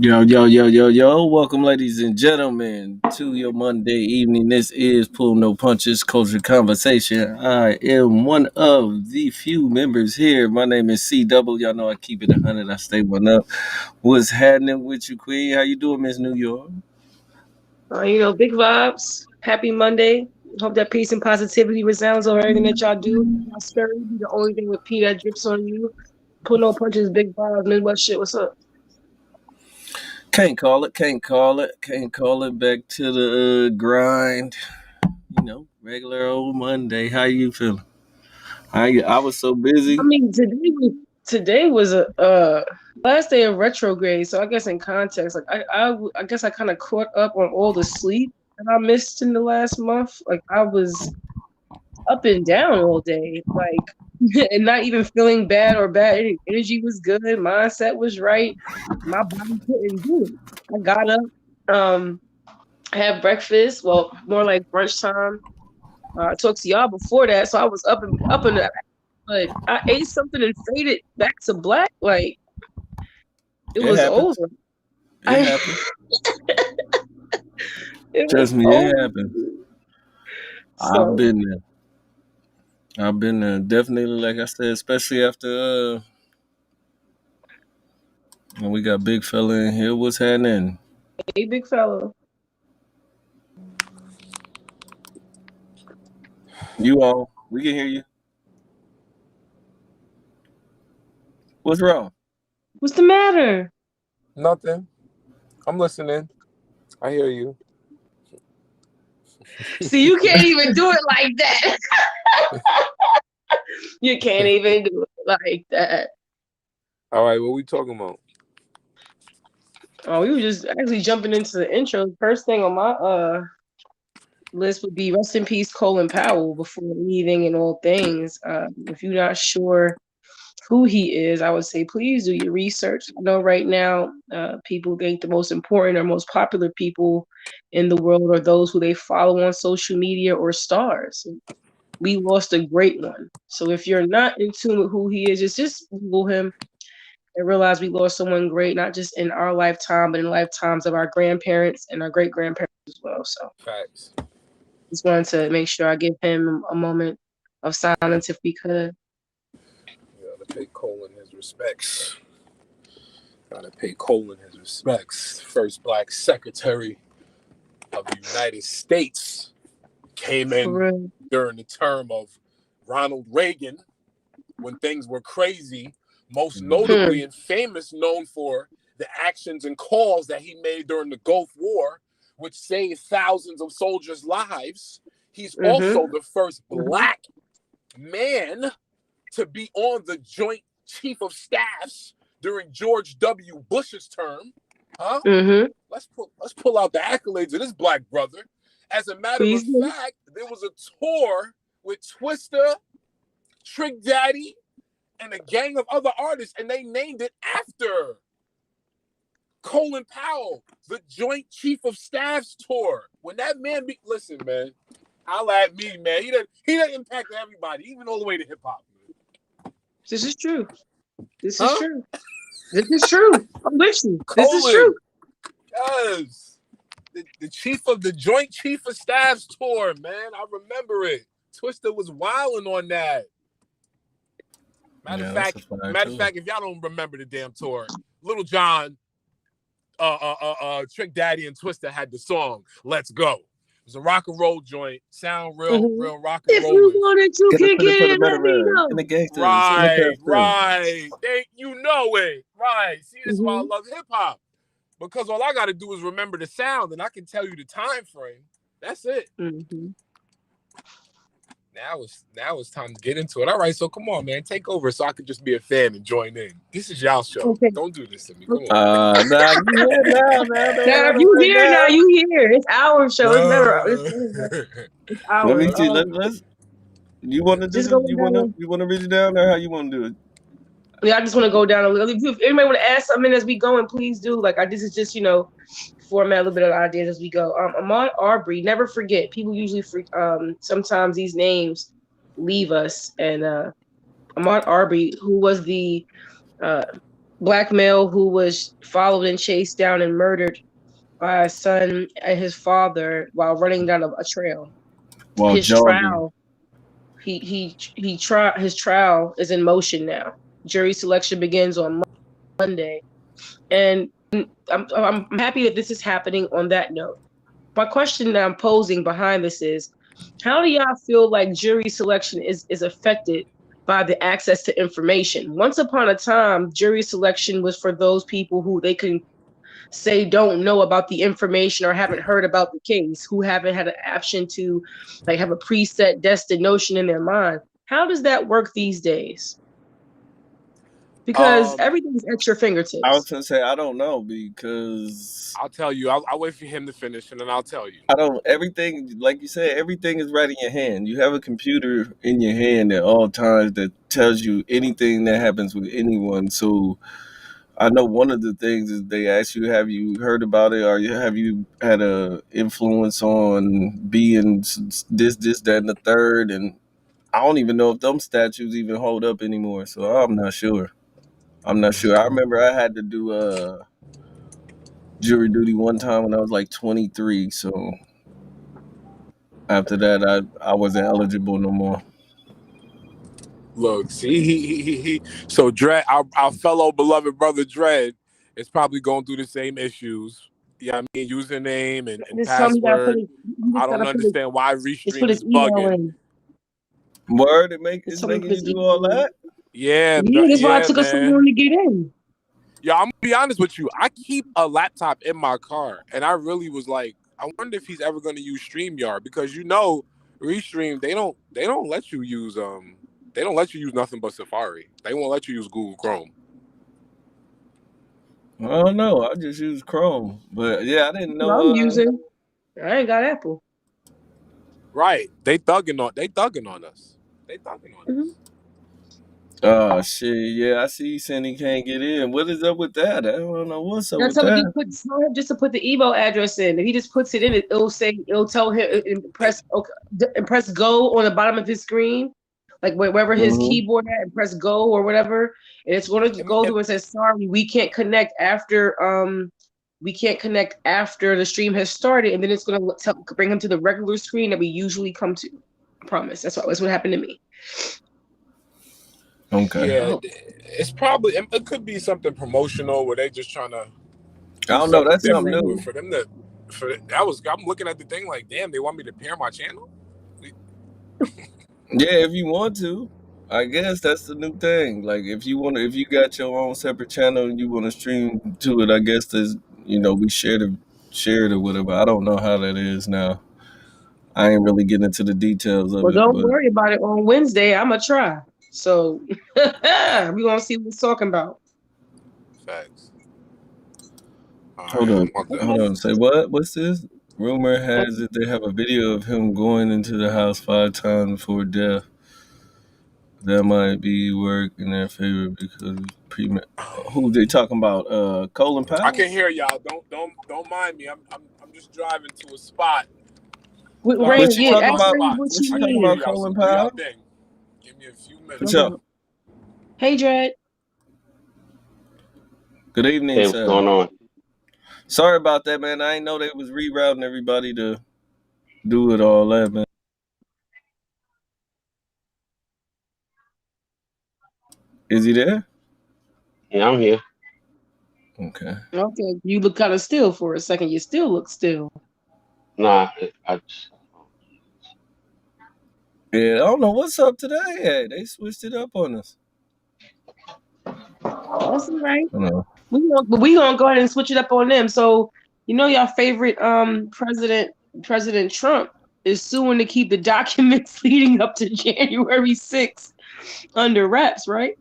Yo, yo, yo, yo, yo. Welcome, ladies and gentlemen, to your Monday evening. This is Pull No Punches Culture Conversation. I am one of the few members here. My name is CDouble. Y'all know I keep it 100. I stay one up. What's happening with you, Queen? How you doing, Miss New York? Big vibes. Happy Monday. Hope that peace and positivity resounds over everything that y'all do. Prosperity be the only thing with P that drips on you. Put no punches, big vibes, Midwest shit. What's up? Can't call it. Can't call it. Can't call it. Back to the grind. Regular old Monday. How you feeling? I was so busy. I mean, today was a last day of retrograde, so I guess in context, like I guess I kind of caught up on all the sleep that I missed in the last month. Like I was up and down all day, like and not even feeling bad or bad. Energy was good, mindset was right. My body couldn't do it. I got up, had breakfast. Well, more like brunch time. I talked to y'all before that, so I was up and but I ate something and faded back to black. Like it It was happens. over. It happens. It was Trust me, it over. happens. I've So been there. I've been there. Definitely, like I said, especially after when we got big fella in here. What's happening? hey, big fella. You all, we can hear you. What's wrong? What's the matter? Nothing. I'm listening. I hear you. See, you can't even do it like that. You can't even do it like that. All right, what we talking about? Oh, we were just actually jumping into the intro. First thing on my list would be rest in peace, Colin Powell, before leaving and all things. If you're not sure who he is, I would say please do your research. I know right now people think the most important or most popular people in the world are those who they follow on social media or stars. We lost a great one. So if you're not in tune with who he is, just Google him and realize we lost someone great, not just in our lifetime, but in lifetimes of our grandparents and our great grandparents as well. So Facts. just wanted to make sure I give him a moment of silence if we could. You gotta pay Colin his respects. Gotta pay Colin his respects. First black secretary of the United States came For in real. during the term of Ronald Reagan when things were crazy, most notably and famous known for the actions and calls that he made during the Gulf War, which saved thousands of soldiers' lives. He's also the first black man to be on the Joint Chief of Staffs during George W. Bush's term. Huh? Let's pull out the accolades of this black brother. As a matter Please of do. fact, there was a tour with Twista, Trick Daddy, and a gang of other artists, and they named it after Colin Powell, the Joint Chief of Staff's tour. When that man listen, man, holla at me, man. He done impacted everybody, even all the way to hip hop. This is true. This is true. This is true. I'm with you. Colin, this is true. Yes. The chief of the Joint Chief of Staff's tour, man. I remember it. Twista was wilding on that. Matter of fact, if y'all don't remember the damn tour, Little John, Trick Daddy, and Twista had the song "Let's Go." It was a rock and roll joint, sound real rock and roll. If you wanted, you can get it. Let me know. Right. You know it. Right. See, this is why I love hip hop. Because all I got to do is remember the sound, and I can tell you the time frame. That's it. Now it's time to get into it. All right, so come on, man, take over so I can just be a fan and join in. This is y'all show. Okay. Don't do this to me. Come on. Now if you here, now you here. It's our show. It's never. It's ours. Let me see. Let's. You want to do? You want to read it down, or how you want to do it? Yeah, I just want to go down a little. If anybody want to ask something as we go, and please do. Like, this is just format a little bit of ideas as we go. Ahmaud Arbery. Never forget. People usually sometimes these names leave us, and Ahmaud Arbery, who was the black male who was followed and chased down and murdered by a son and his father while running down a trail. While His jogging. trial, his trial is in motion now. Jury selection begins on Monday, and I'm happy that this is happening on that note. My question that I'm posing behind this is, how do y'all feel like jury selection is affected by the access to information? Once upon a time, jury selection was for those people who they can say don't know about the information or haven't heard about the case, who haven't had an option to like have a preset destined notion in their mind. How does that work these days? Because everything's at your fingertips. I was gonna say I don't know because I'll tell you. I'll wait for him to finish and then I'll tell you. I don't. Everything, like you said, everything is right in your hand. You have a computer in your hand at all times that tells you anything that happens with anyone. So I know one of the things is they ask you, have you heard about it, or have you had a influence on being this, that, and the third? And I don't even know if them statutes even hold up anymore. So I'm not sure. I remember I had to do jury duty one time when I was like 23. So after that, I wasn't eligible no more. Look, see, he. So Dredd, our fellow beloved brother Dredd, is probably going through the same issues. Yeah, I mean, username and password. I don't understand why Restream is bugging. Word, it's making you do all that? Yeah, that's why it took us so long to get in. Yeah, I'm gonna be honest with you. I keep a laptop in my car, and I really was like, I wonder if he's ever going to use StreamYard, because Restream they don't let you use they don't let you use nothing but Safari. They won't let you use Google Chrome. I don't know. I just use Chrome, but yeah, I didn't know. I'm using. I ain't got Apple. Right? They thugging on us. They thugging on us. Oh shit! Yeah, I see. Saying he can't get in. What is up with that? I don't know what's up with Tell that. him just to put the email address in. If he just puts it in, it'll tell him press go on the bottom of his screen, like wherever his keyboard at, and press go or whatever, and it's going to go through and say, "Sorry, we can't connect after the stream has started," and then it's going to bring him to the regular screen that we usually come to. I promise. That's what happened to me. Okay. Yeah, it could be something promotional where they just trying to. I don't know. That's something new for them to. I'm looking at the thing like, damn, they want me to pair my channel. Yeah, if you want to, I guess that's the new thing. Like if you got your own separate channel and you want to stream to it, I guess there's we share it or whatever. I don't know how that is now. I ain't really getting into the details of it. Don't worry about it. On Wednesday, I'm gonna try. So we gonna see what it's talking about. Facts. Hold on. Say what? What's this? Rumor has it they have a video of him going into the house 5 times before death. That might be work in their favor because who they talking about? Colin Powell? I can hear y'all. Don't mind me. I'm just driving to a spot. What you talking about? What you talking about, Colin Powell? Give me a few minutes. Hey, Dredd. Good evening, hey, what's going on? Sorry about that, man. I didn't know they was rerouting everybody to do it all that, man. Is he there? Yeah, I'm here. Okay. Okay. You look kind of still for a second. You still look still. Nah, Yeah, I don't know what's up today. Hey, they switched it up on us. That's all right. No. We gonna go ahead and switch it up on them. So your favorite President Trump is suing to keep the documents leading up to January 6th under wraps, right?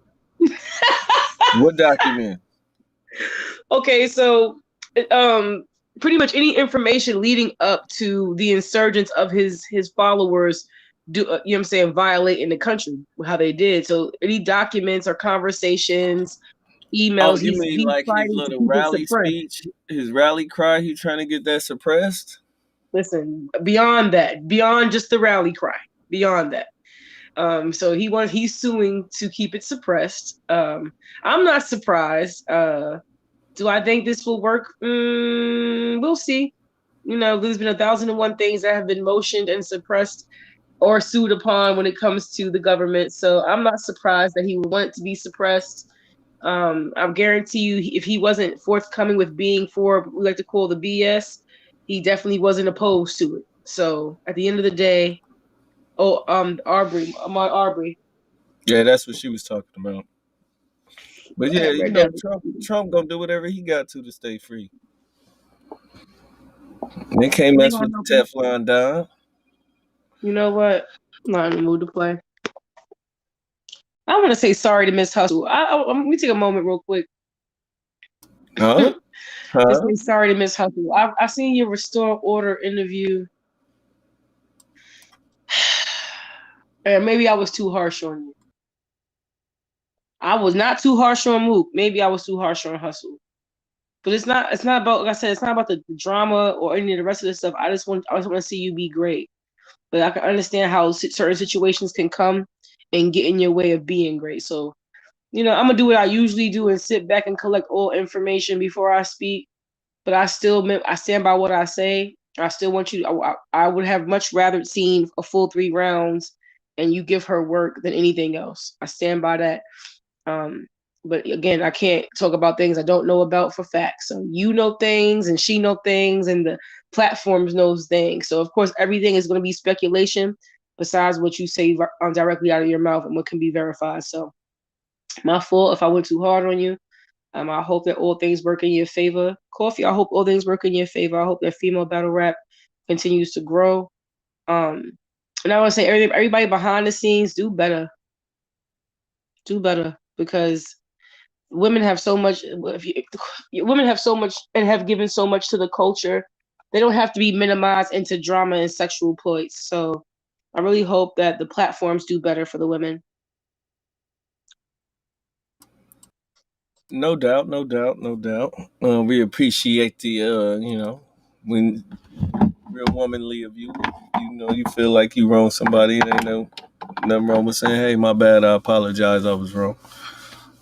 What document? Okay, so pretty much any information leading up to the insurgence of his followers violating the country, how they did. So any documents or conversations, emails. Oh, you mean like his little rally speech, his rally cry? He's trying to get that suppressed? Listen, beyond just the rally cry, beyond that, So he's suing to keep it suppressed. I'm not surprised. Do I think this will work? We'll see. There's been 1,001 things that have been motioned and suppressed or sued upon when it comes to the government. So I'm not surprised that he would want it to be suppressed. I guarantee you, if he wasn't forthcoming with being for what we like to call the BS, he definitely wasn't opposed to it. So at the end of the day, Arbery. Yeah, that's what she was talking about. But yeah, Right now. Trump gonna do whatever he got to stay free. They can't They mess gonna with help the him. Teflon Don. You know what? I'm not in the mood to play. I want to say sorry to Miss Hustle. Let me take a moment real quick. Huh? Just say sorry to Miss Hustle. I've seen your restore order interview. And maybe I was too harsh on you. I was not too harsh on Mook. Maybe I was too harsh on Hustle. But it's not about, like I said, it's not about the drama or any of the rest of the stuff. I just want to see you be great. But I can understand how certain situations can come and get in your way of being great. So, I'm gonna do what I usually do and sit back and collect all information before I speak. But I stand by what I say. I still want you. I would have much rather seen a full 3 rounds and you give her work than anything else. I stand by that. But again, I can't talk about things I don't know about for facts. So you know things and she know things and the platforms knows things. So of course everything is going to be speculation besides what you say directly out of your mouth and what can be verified. So my fault if I went too hard on you. I hope that all things work in your favor. Coffee, I hope all things work in your favor. I hope that female battle rap continues to grow. And I want to say everybody behind the scenes do better. Do better because women have so much. Women have so much and have given so much to the culture. They don't have to be minimized into drama and sexual ploys. So I really hope that the platforms do better for the women. No doubt, no doubt, no doubt. We appreciate the when real womanly of you. You feel like you wrong somebody. It ain't nothing wrong with saying, "Hey, my bad. I apologize. I was wrong."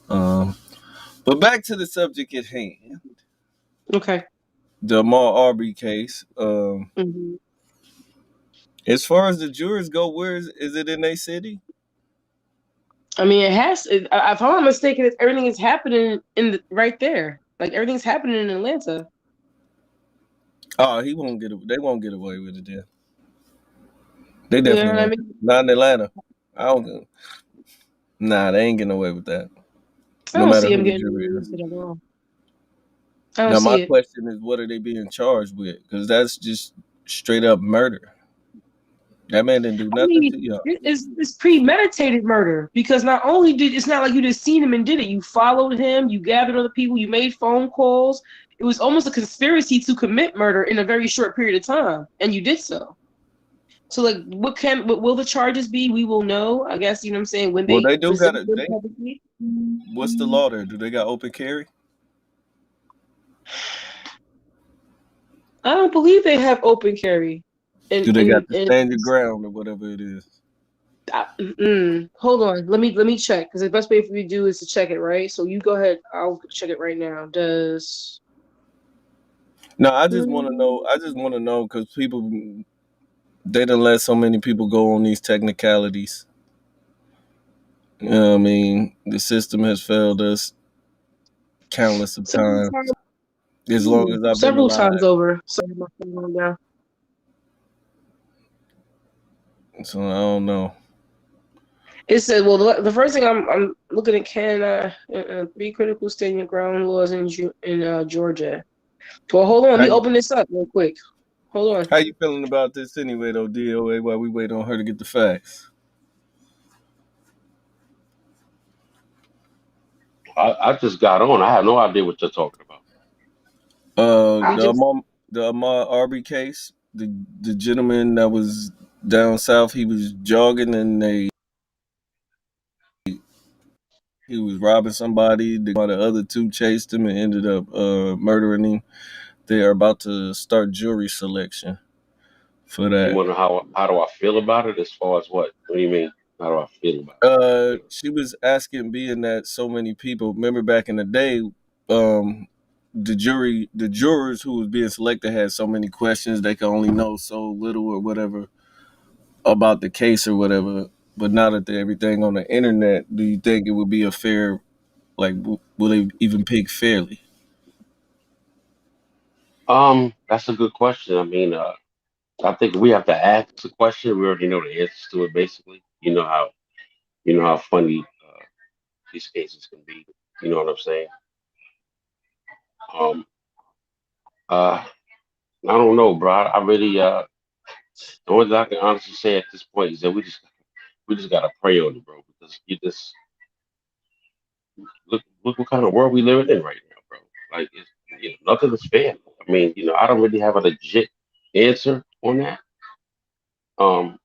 But back to the subject at hand, Okay. the Ahmaud Arbery case. Mm-hmm. As far as the jurors go, where is it in a city? I mean, it has. If I'm not mistaken, everything is happening right there. Like everything's happening in Atlanta. Oh, he won't get. They won't get away with it then. They You know definitely what I won't. mean? Not in Atlanta. I don't. Nah, they ain't getting away with that. I No don't matter see him who the getting jury away with is. it at all. I don't Now, my see it. question is, what are they being charged with? Because that's just straight up murder. That man didn't do I nothing mean, to y'all. it's premeditated murder because not only it's not like you just seen him and did it. You followed him. You gathered other people. You made phone calls. It was almost a conspiracy to commit murder in a very short period of time, and you did so. So, like, what will the charges be? We will know, I guess. You know what I'm saying when Well, they they do got present it. them publicly. What's the law there? Do they got open carry? I don't believe they have open carry. Do they got to And stand your ground or whatever it is? hold on, let me check because the best way for you to do is to check it, right? So you go ahead. I'll check it right now. Does No, I just want to know. I just want to know because people they done let so many people go on these technicalities. I mean, the system has failed us countless of several times. times, As long as I've been several alive, times over? Sorry, my phone going down. so I don't know. It said, well, the first thing I'm looking at Canada, 3 critical stand your ground laws in Georgia. Well, hold on, let How me you open this up real quick. Hold on. how you feeling about this anyway, though, DOA? While we wait on her to get the facts. I just got on. I have no idea what you're talking about. We just The Ahmaud Arbery case, the gentleman that was down south, he was jogging and he was robbing somebody. The other two chased him and ended up murdering him. They are about to start jury selection for You that. wonder how do I feel about it as far as what? What do you mean? How do I feel about it? She was asking, being that so many people remember back in the day, um, the jurors who was being selected had so many questions, they could only know so little or whatever about the case or whatever. But now that everything on the internet, do you think it would be a fair, like, will they even pick fairly? That's a good question. I mean, I think we have to ask the question. We already know the answers to it. Basically, you know how funny these cases can be. You know what I'm saying? Um, uh, I don't know, bro. I really the only thing I can honestly say at this point is that we just gotta pray on it, bro. Because you just look what kind of world we living in right now, bro. Like nothing is fair. I mean, I don't really have a legit answer on that. Um,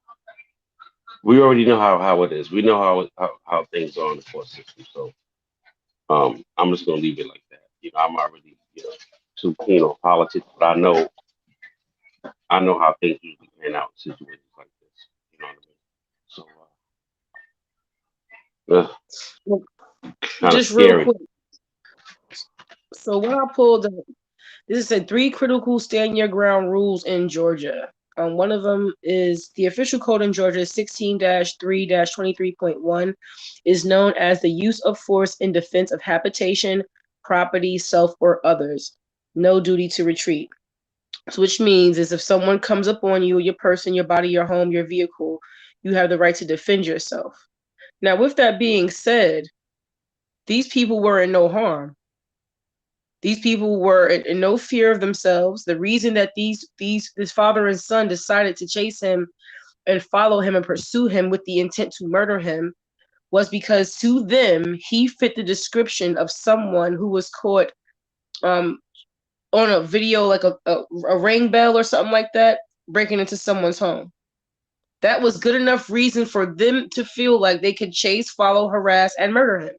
we already know how it is. We know how things are in the court system. So I'm just gonna leave it like that. I'm already too keen on politics, but I know how things usually pan out in situations like this. You know what I mean? So Well, kind of just real scary. quick. So what I pulled up, this said 3 critical stand your ground rules in Georgia. One of them is the official code in Georgia 16-3-23.1 is known as the use of force in defense of habitation, property, self, or others. No duty to retreat. So which means is if someone comes up on you, your person, your body, your home, your vehicle, you have the right to defend yourself. Now, with that being said, these people were in no harm. These people were in no fear of themselves. The reason that this father and son decided to chase him and follow him and pursue him with the intent to murder him was because to them he fit the description of someone who was caught um, on a video, like a ring bell or something like that, breaking into someone's home. That was good enough reason for them to feel like they could chase, follow, harass, and murder him.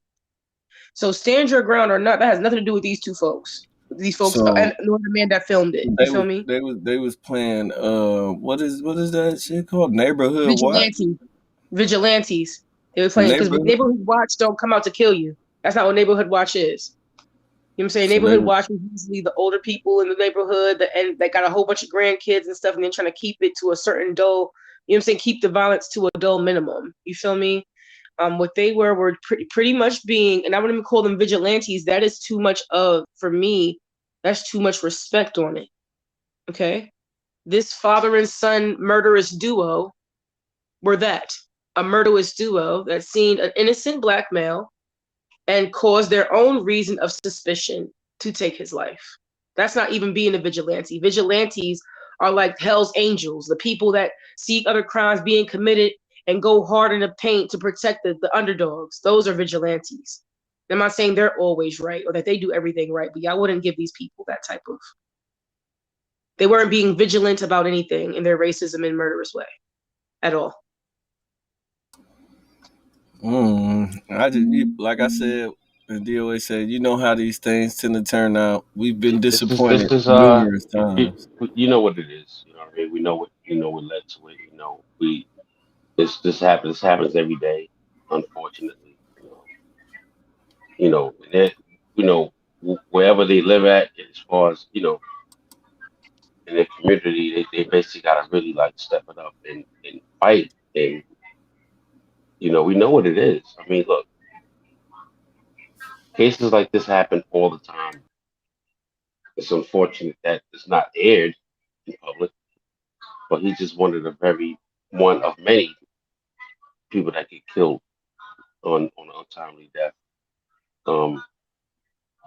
So stand your ground or not, that has nothing to do with these two folks. These folks So and nor the man that filmed it. You feel me? they was playing what is that shit called? Neighborhood Watch? Vigilantes. Vigilantes. They were playing because Neighborhood. neighborhood watch don't come out to kill you. That's not what neighborhood watch is. You know what I'm saying? So they Neighborhood was watch is usually the older people in the neighborhood and they got a whole bunch of grandkids and stuff, and they're trying to keep it to a certain dull, you know what I'm saying? Keep the violence to a dull minimum. You feel me? What they were pretty much being, and I wouldn't even call them vigilantes. That is too much for me, that's too much respect on it. Okay? This father and son murderous duo were that. A murderous duo that seen an innocent black male and caused their own reason of suspicion to take his life. That's not even being a vigilante. Vigilantes are like hell's angels, the people that see other crimes being committed and go hard in the paint to protect the underdogs. Those are vigilantes. I'm not saying they're always right or that they do everything right, but y'all wouldn't give these people that type of. They weren't being vigilant about anything in their racism and murderous way at all. like I said, and DOA said, you know how these things tend to turn out. We've been This is this disappointed is numerous times. you know what it is. You know what I mean? We know what led to it. This happens every day, unfortunately. And wherever they live at, as far as in their community, they basically gotta really like step it up and fight. And we know what it is. I mean, look, cases like this happen all the time. It's unfortunate that it's not aired in public, but he's just one of many people that get killed on an untimely death. Um,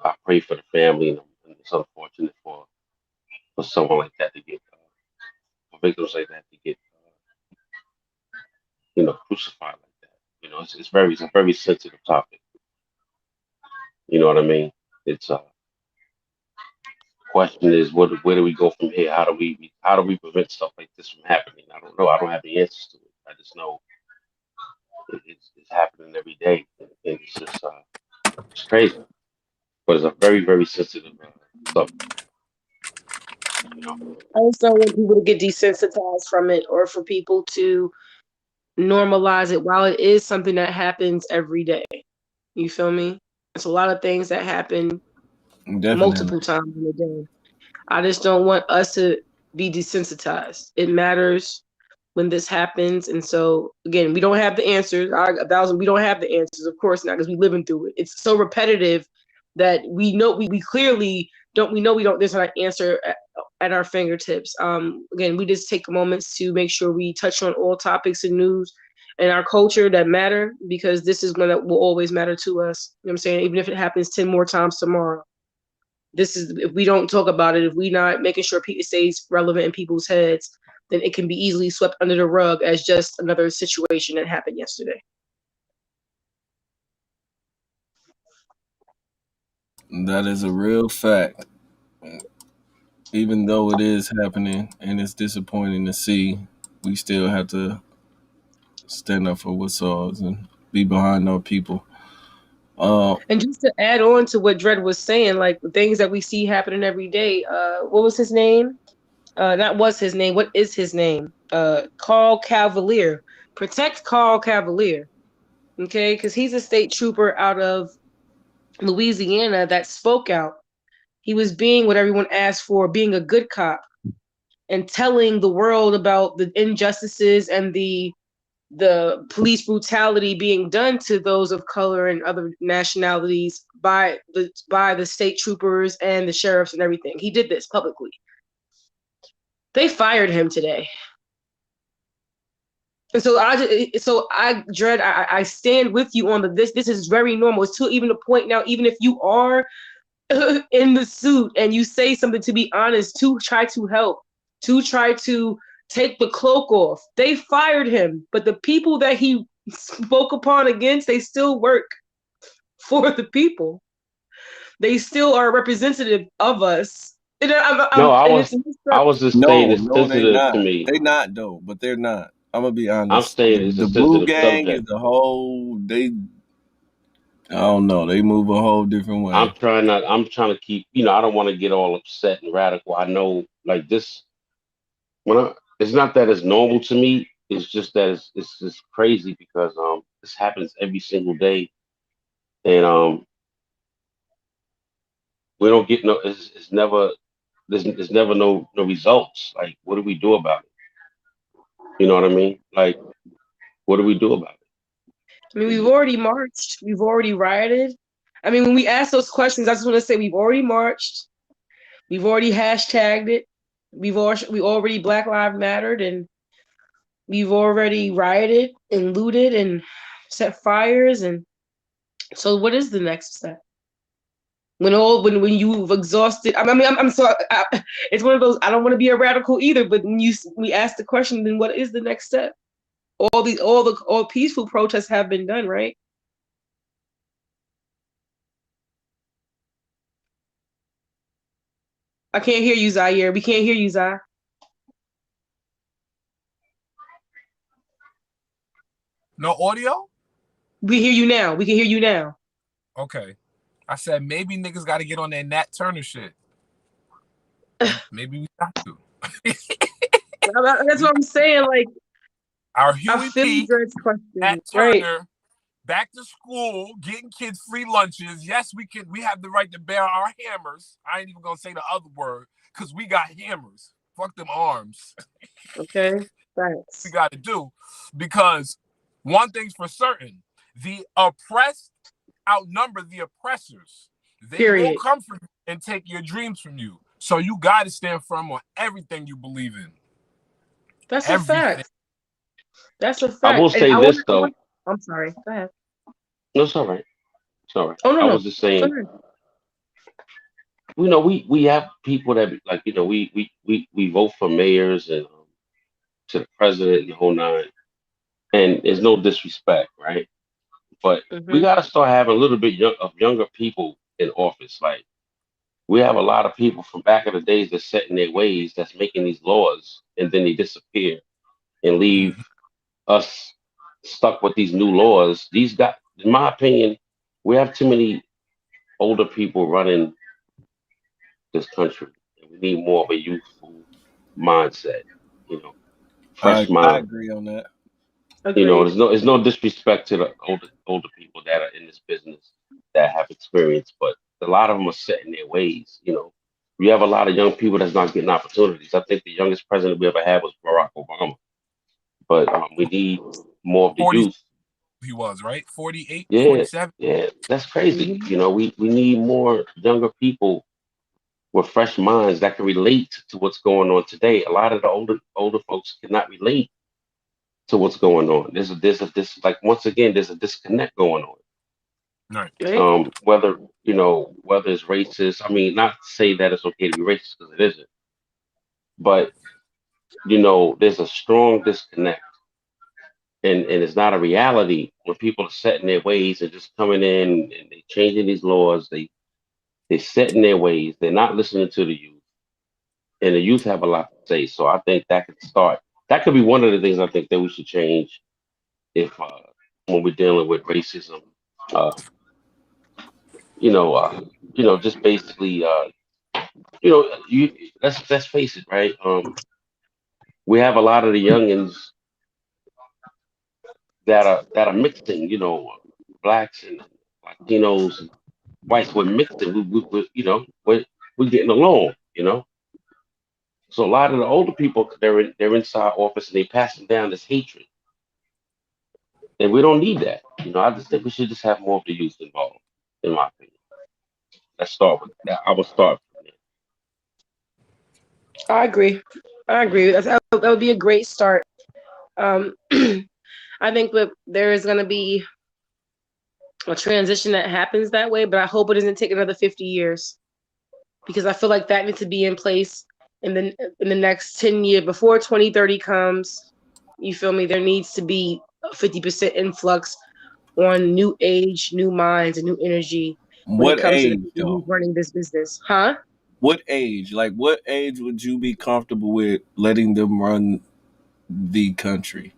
I pray for the family, and it's unfortunate for someone like that to get for victims like that to get crucified like that. It's a very sensitive topic. You know what I mean? It's question is where do we go from here? How do we prevent stuff like this from happening? I don't know. I don't have the answers to it. I just know it's happening every day, and it's just it's crazy. But it's a very very sensitive subject. You know. I just don't want people to get desensitized from it or for people to normalize it while it is something that happens every day. You feel me? It's a lot of things that happen Definitely. multiple times in a day. I just don't want us to be desensitized. It matters when this happens. And so again, we don't have the answers. We don't have the answers, of course not, because we're living through it. It's so repetitive that we know we clearly don't we know we don't there's not an answer at our fingertips. Again, we just take moments to make sure we touch on all topics and news and our culture that matter, because this is one that will always matter to us. You know what I'm saying? Even if it happens 10 more times tomorrow. This is, if we don't talk about it, if we not making sure it stays relevant in people's heads, then it can be easily swept under the rug as just another situation that happened yesterday. That is a real fact. Even though it is happening and it's disappointing to see, we still have to stand up for what's ours and be behind our people. And just to add on to what Dred was saying, like the things that we see happening every day. What was his name? Not what's his name. What is his name? Carl Cavalier. Protect Carl Cavalier, okay? Because he's a state trooper out of Louisiana that spoke out. He was being what everyone asked for, being a good cop and telling the world about the injustices and the police brutality being done to those of color and other nationalities by the state troopers and the sheriffs and everything. He did this publicly. They fired him today. And so Dred, I stand with you on this. This is very normal. It's to even the point now, even if you are in the suit and you say something, to be honest, to try to help, to try to take the cloak off. They fired him, but the people that he spoke upon against, they still work for the people. They still are representative of us. And No, I and was it's I was just saying no, it's no, they sensitive to not. me. They not though, but they're not. I'm gonna be I'm honest. saying it's a The blue sensitive gang is subject. a whole. I don't know. They move a whole different way. I'm trying to keep, I don't want to get all upset and radical. I know like this it's not that it's normal to me. It's just that it's just crazy because this happens every single day, and we don't get no. It's never there's never no results. Like, what do we do about it? You know what I mean? Like, what do we do about I mean, we've it? already marched, we've already rioted. I mean, when we ask those questions, I just want to say we've already marched, we've already hashtagged it, we already Black Lives Mattered, and we've already rioted and looted and set fires. And so, what is the next step? When you've exhausted, I'm sorry. It's one of those. I don't want to be a radical either, but when we ask the question, then what is the next step? All peaceful protests have been done, right? I can't hear you, Zaire. We can't hear you, Zaire. No audio? We hear you now. We can hear you now. Okay. I said maybe niggas got to get on that Nat Turner shit. Maybe we got to. That's what I'm saying. Like, Our I Huey feel P, Dred's question, Nat right? Turner, back to school, getting kids free lunches. Yes, we can. We have the right to bear our hammers. I ain't even gonna say the other word because we got hammers. Fuck them arms. Okay, We thanks. got to do because one thing's for certain: the oppressed outnumber the oppressors. They will Period. come for you and take your dreams from you. So you got to stand firm on everything you believe in. That's a Everything. fact. That's a I will fact. And say this I want. though. I'm sorry. Go ahead. No, it's all right. It's all right. Oh no, I no. was just Go saying, ahead. we have people that like, we vote for mayors and to the president and the whole nine, and there's no disrespect, right? But we Mm-hmm. got to start having a little bit of younger people in office. Like, we have a lot of people from back in the days that set in their ways that's making these laws, and then they disappear and leave Mhm. us stuck with these new laws. These guys, in my opinion, we have too many older people running this country. And we need more of a youthful mindset, I fresh mind. agree on that. Agreed. There's no disrespect to the older people that are in this business that have experience, but a lot of them are set in their ways. You have a lot of young people that's not getting opportunities. I think the youngest president we ever had was Barack Obama, but we need more of the 40 youth. he was, right? 48, Yeah, 47. yeah, that's crazy. Mhm. We need more younger people with fresh minds that can relate to what's going on today. A lot of the older folks cannot relate to what's going on. This like once again there's a disconnect going on. Right. Right? Whether it's racist. I mean, not to say that it's okay to be racist because it isn't, but there's a strong disconnect, and it's not a reality when people are set in their ways and just coming in and they changing these laws. They set in their ways. They're not listening to the youth, and the youth have a lot to say. So I think that could start. That could be one of the things I think that we should change if when we're dealing with racism. Uh, just basically, let's face it, right? We have a lot of the youngins that are mixing, blacks and Latinos and whites. We're mixing. We're getting along. So a lot of the older people, they're inside office and they passing down this hatred, and we don't need that. I just think we should just have more of the youth involved, in my opinion. Let's start with that. I will start from there. I agree. I agree. That would be a great start. Um, I think that there is going to be a transition that happens that way, but I hope it doesn't take another 50 years because I feel like that needs to be in place in the next 10 years before 2030 comes. You feel me? There needs to be a 50% influx on new age, new minds, and new energy when it What comes to the age people who's though? running this business. Huh? What age? Like, what age would you be comfortable with letting them run the country?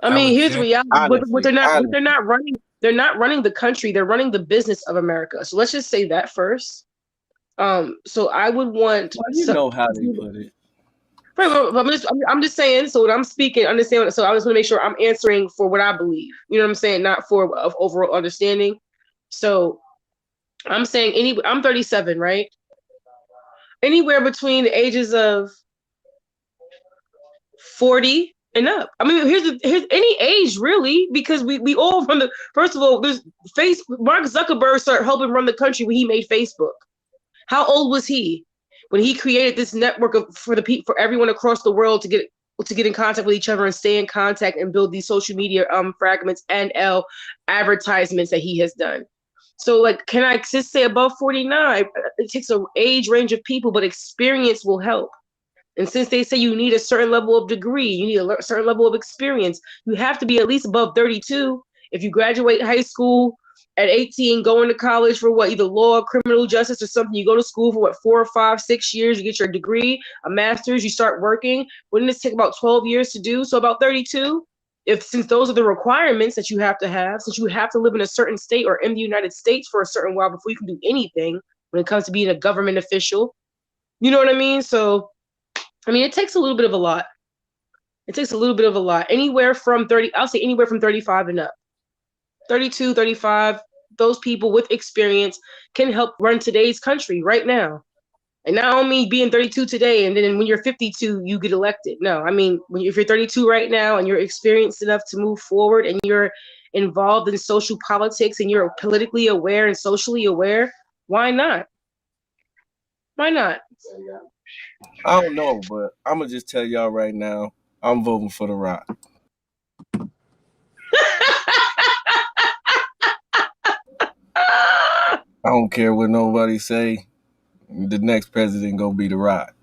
I mean, here's the Alexander. reality. What Honestly, they're honestly. not running. They're not running the country. They're running the business of America. So let's just say that first. So I would want Well, you so know how they put it. right, but I'm just saying. So when I'm speaking, understand. So I just want to make sure I'm answering for what I believe. You know what I'm saying, not for of overall understanding. So I'm saying I'm 37, right? Anywhere between the ages of 40 and up. I mean, here's any age really, because we all from the first of all, there's Mark Zuckerberg started helping run the country when he made Facebook. How old was he when he created this network for everyone across the world to get in contact with each other and stay in contact and build these social media fragments and advertisements that he has done. So like, can I just say above 49? It takes an age range of people, but experience will help. And since they say you need a certain level of degree, you need a certain level of experience, you have to be at least above 32. If you graduate high school at 18, going to college for what, either law, criminal justice, or something, you go to school for what, 4 or 5, 6 years, you get your degree, a master's, you start working. Wouldn't this take about 12 years to do? So about 32. Since those are the requirements that you have to have, since you have to live in a certain state or in the United States for a certain while before you can do anything when it comes to being a government official, you know what I mean? So I mean, it takes a little bit of a lot. It takes a little bit of a lot. Anywhere from 30, I'll say anywhere from 35 and up. 32, 35, those people with experience can help run today's country right now. And not only being 32 today, and then when you're 52, you get elected. No, I mean, if you're 32 right now and you're experienced enough to move forward and you're involved in social politics and you're politically aware and socially aware, why not? Why not? I don't know, but I'm gonna just tell y'all right now, I'm voting for the Rock. I don't care what nobody say. The next president gonna be the Rock.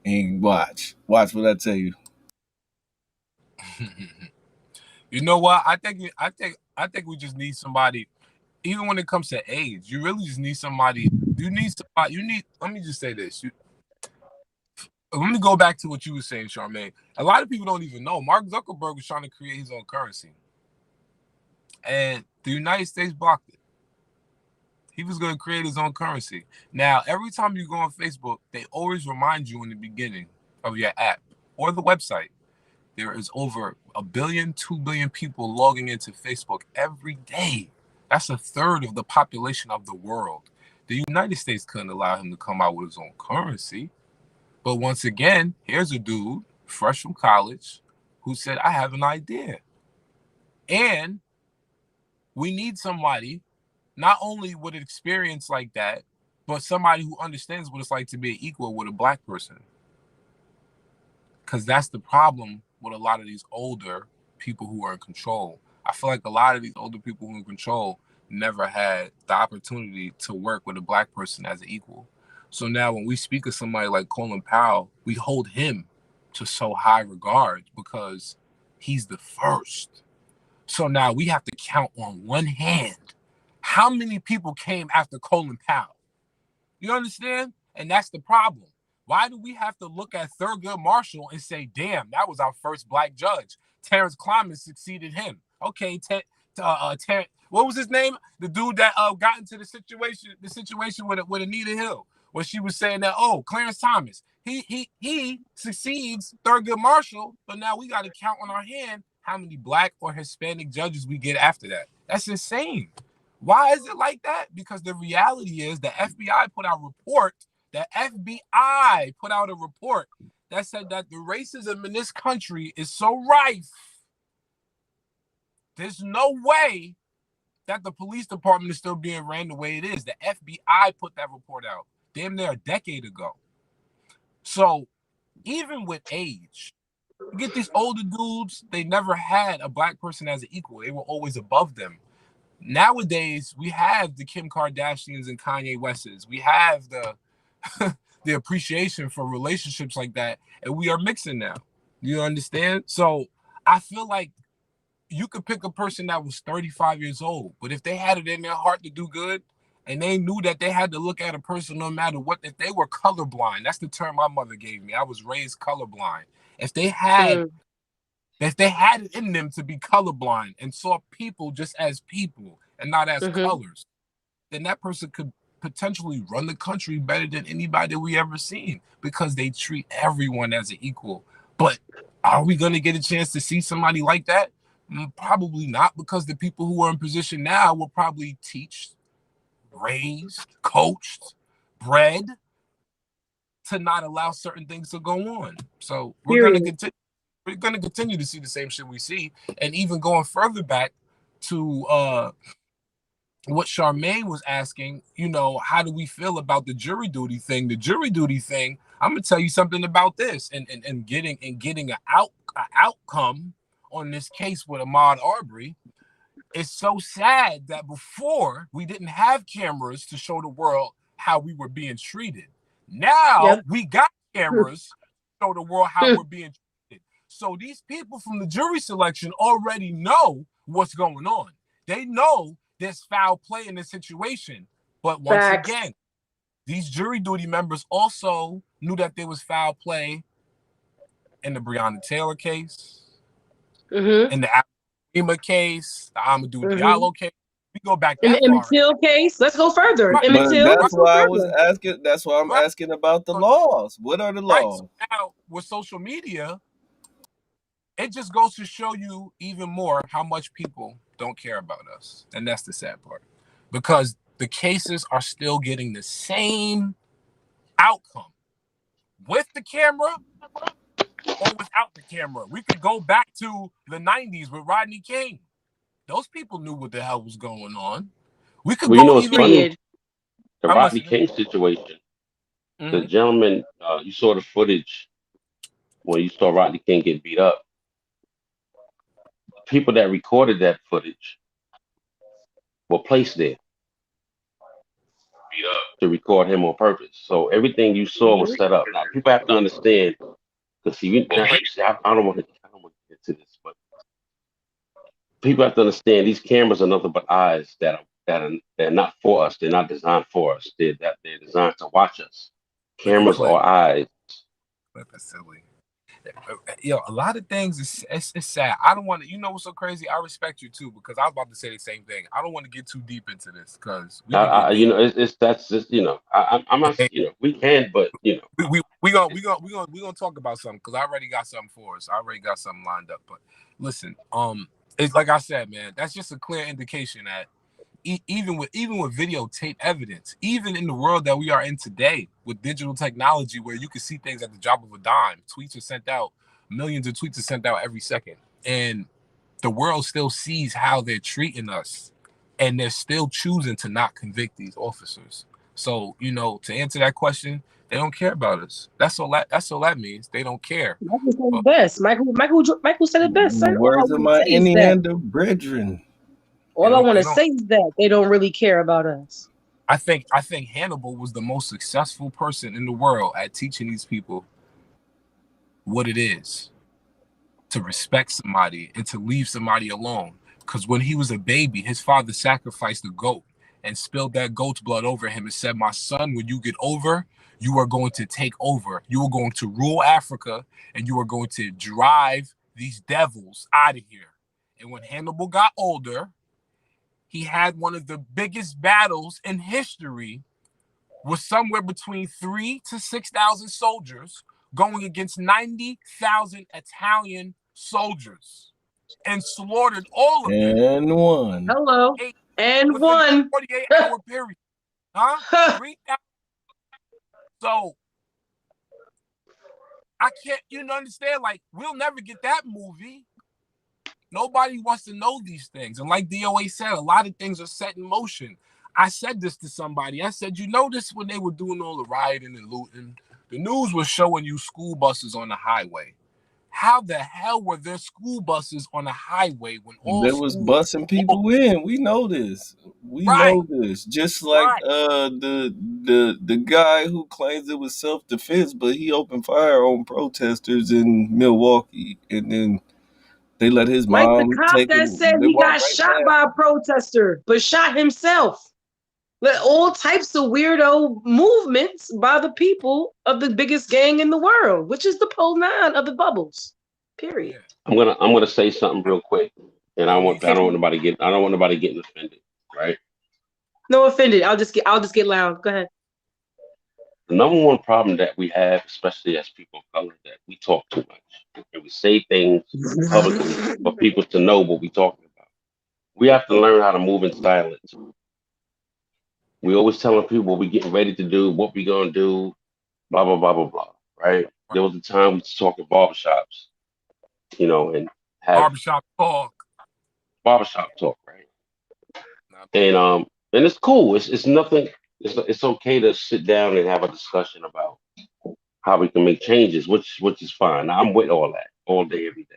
And watch what I tell you. You know what? I think we just need somebody. Even when it comes to age, you really just need somebody. You need somebody. You need. Let me just say this. Let me go back to what you were saying, Charmaine. A lot of people don't even know Mark Zuckerberg was trying to create his own currency, and the United States blocked it. He was going to create his own currency. Now, every time you go on Facebook, they always remind you in the beginning of your app or the website there is over 1 billion, 2 billion people logging into Facebook every day. That's a third of the population of the world. The United States couldn't allow him to come out with his own currency. But once again, here's a dude fresh from college who said, I have an idea. And we need somebody not only with an experience like that, but somebody who understands what it's like to be equal with a black person. Because that's the problem with a lot of these older people who are in control. I feel like a lot of these older people who are in control never had the opportunity to work with a black person as an equal. So now when we speak of somebody like Colin Powell, we hold him to so high regard because he's the first. So now we have to count on one hand how many people came after Colin Powell. You understand? And that's the problem. Why do we have to look at Thurgood Marshall and say, damn, that was our first black judge? Terrance succeeded him. Okay, what was his name? The dude that got into the situation with Anita Hill, where she was saying that, oh, Clarence Thomas, he succeeds Thurgood Marshall, but now we got to count on our hand how many black or Hispanic judges we get after that. That's insane. Why is it like that? Because the reality is the FBI put out a report that said that the racism in this country is so rife. There's no way that the police department is still being ran the way it is. The FBI put that report out damn near a decade ago. So even with age, you get these older dudes, they never had a black person as an equal. They were always above them. Nowadays, we have the Kim Kardashians and Kanye Wests. We have the the appreciation for relationships like that, and we are mixing now. You understand? So I feel like you could pick a person that was 35 years old, but if they had it in their heart to do good, and they knew that they had to look at a person no matter what, if they were colorblind, that's the term my mother gave me. I was raised colorblind. If they had it in them to be colorblind and saw people just as people and not as colors, then that person could potentially run the country better than anybody that we ever seen because they treat everyone as an equal. But are we going to get a chance to see somebody like that? Probably not, because the people who are in position now will probably teach, raised, coached, bred to not allow certain things to go on. So we're going to continue. We're going to continue to see the same shit we see. And even going further back to what Charmaine was asking, how do we feel about the jury duty thing? The jury duty thing, I'm going to tell you something about this and getting an outcome on this case with Ahmaud Arbery. It's so sad that before we didn't have cameras to show the world how we were being treated. Now we got cameras to show the world how we're being treated. So these people from the jury selection already know what's going on. They know there's foul play in this situation. But once again, these jury duty members also knew that there was foul play in the Breonna Taylor case, in the Alabama case, the Amadou Diallo case. We go back that far. In the Emmett Till case, let's go further. But that's why I was asking. That's why I'm asking about the laws. What are the laws? So now with social media, it just goes to show you even more how much people don't care about us, and that's the sad part, because the cases are still getting the same outcome with the camera or without the camera. We could go back to the 90s with Rodney King. Those people knew what the hell was going on. We could go even. Funny? The Rodney King situation. The gentleman, you saw the footage when you saw Rodney King get beat up. People that recorded that footage were placed there to record him on purpose. So everything you saw was set up. Now people have to understand, because I don't want to get to this, but people have to understand these cameras are nothing but eyes that are not for us. They're not designed for us. They're designed to watch us. Cameras are eyes. That's silly. a lot of things is it's sad. I don't want to. You know what's so crazy? I respect you too because I was about to say the same thing. I don't want to get too deep into this because we can get You deep. know, it's that's just I'm not Hey, we can, but we gonna talk about something because I already got something for us. I already got something lined up. But listen, it's like I said, man. That's just a clear indication that even with videotape evidence, even in the world that we are in today with digital technology, where you can see things at the drop of a dime, tweets are sent out, millions of tweets are sent out every second, and the world still sees how they're treating us, and they're still choosing to not convict these officers. So, to answer that question, they don't care about us. That's all that means. They don't care. Michael said But it best. Michael said it best, In the son. All I words of want to my say is that. Indiana brethren. they All I don't want they to don't say is that they don't really care about us. I think Hannibal was the most successful person in the world at teaching these people what it is to respect somebody and to leave somebody alone. Because when he was a baby, his father sacrificed a goat and spilled that goat's blood over him and said, "My son, when you get over, you are going to take over. You are going to rule Africa and you are going to drive these devils out of here." And when Hannibal got older, he had one of the biggest battles in history with somewhere between 3,000 to 6,000 soldiers going against 90,000 Italian soldiers and slaughtered all of them And one. Hello. eight, And within a one. 48-hour period. Huh? 3,000. So I can't, understand? Like, we'll never get that movie. Nobody wants to know these things. And like DOA said, a lot of things are set in motion. I said this to somebody. I said, this when they were doing all the rioting and looting, the news was showing you school buses on the highway. How the hell were there school buses on the highway when all They was schools bussing were people in. We know this. We right? know this. Just like Right. the guy who claims it was self defense, but he opened fire on protesters in Milwaukee, and then they let his Like the mom cop take that him. said They he walked got right shot past by a him. protester, but shot himself. Like all types of weirdo movements by the people of the biggest gang in the world, which is the pole nine of the bubbles. Period. Yeah. I'm gonna say something real quick, and Go ahead. I don't want nobody getting offended, right? No offended. I'll just get loud. Go ahead. The number one problem that we have, especially as people of color, that we talk too much and we say things publicly for people to know what we're talking about. We have to learn how to move in silence. We always telling people what we getting ready to do, what we gonna do, blah blah blah blah blah. Right? There was a time we used to talk in barbershops, and have Barbershop talk. barbershop talk, right? Not And bad. it's cool. It's nothing. It's okay to sit down and have a discussion about how we can make changes, which is fine. I'm with all that all day, every day.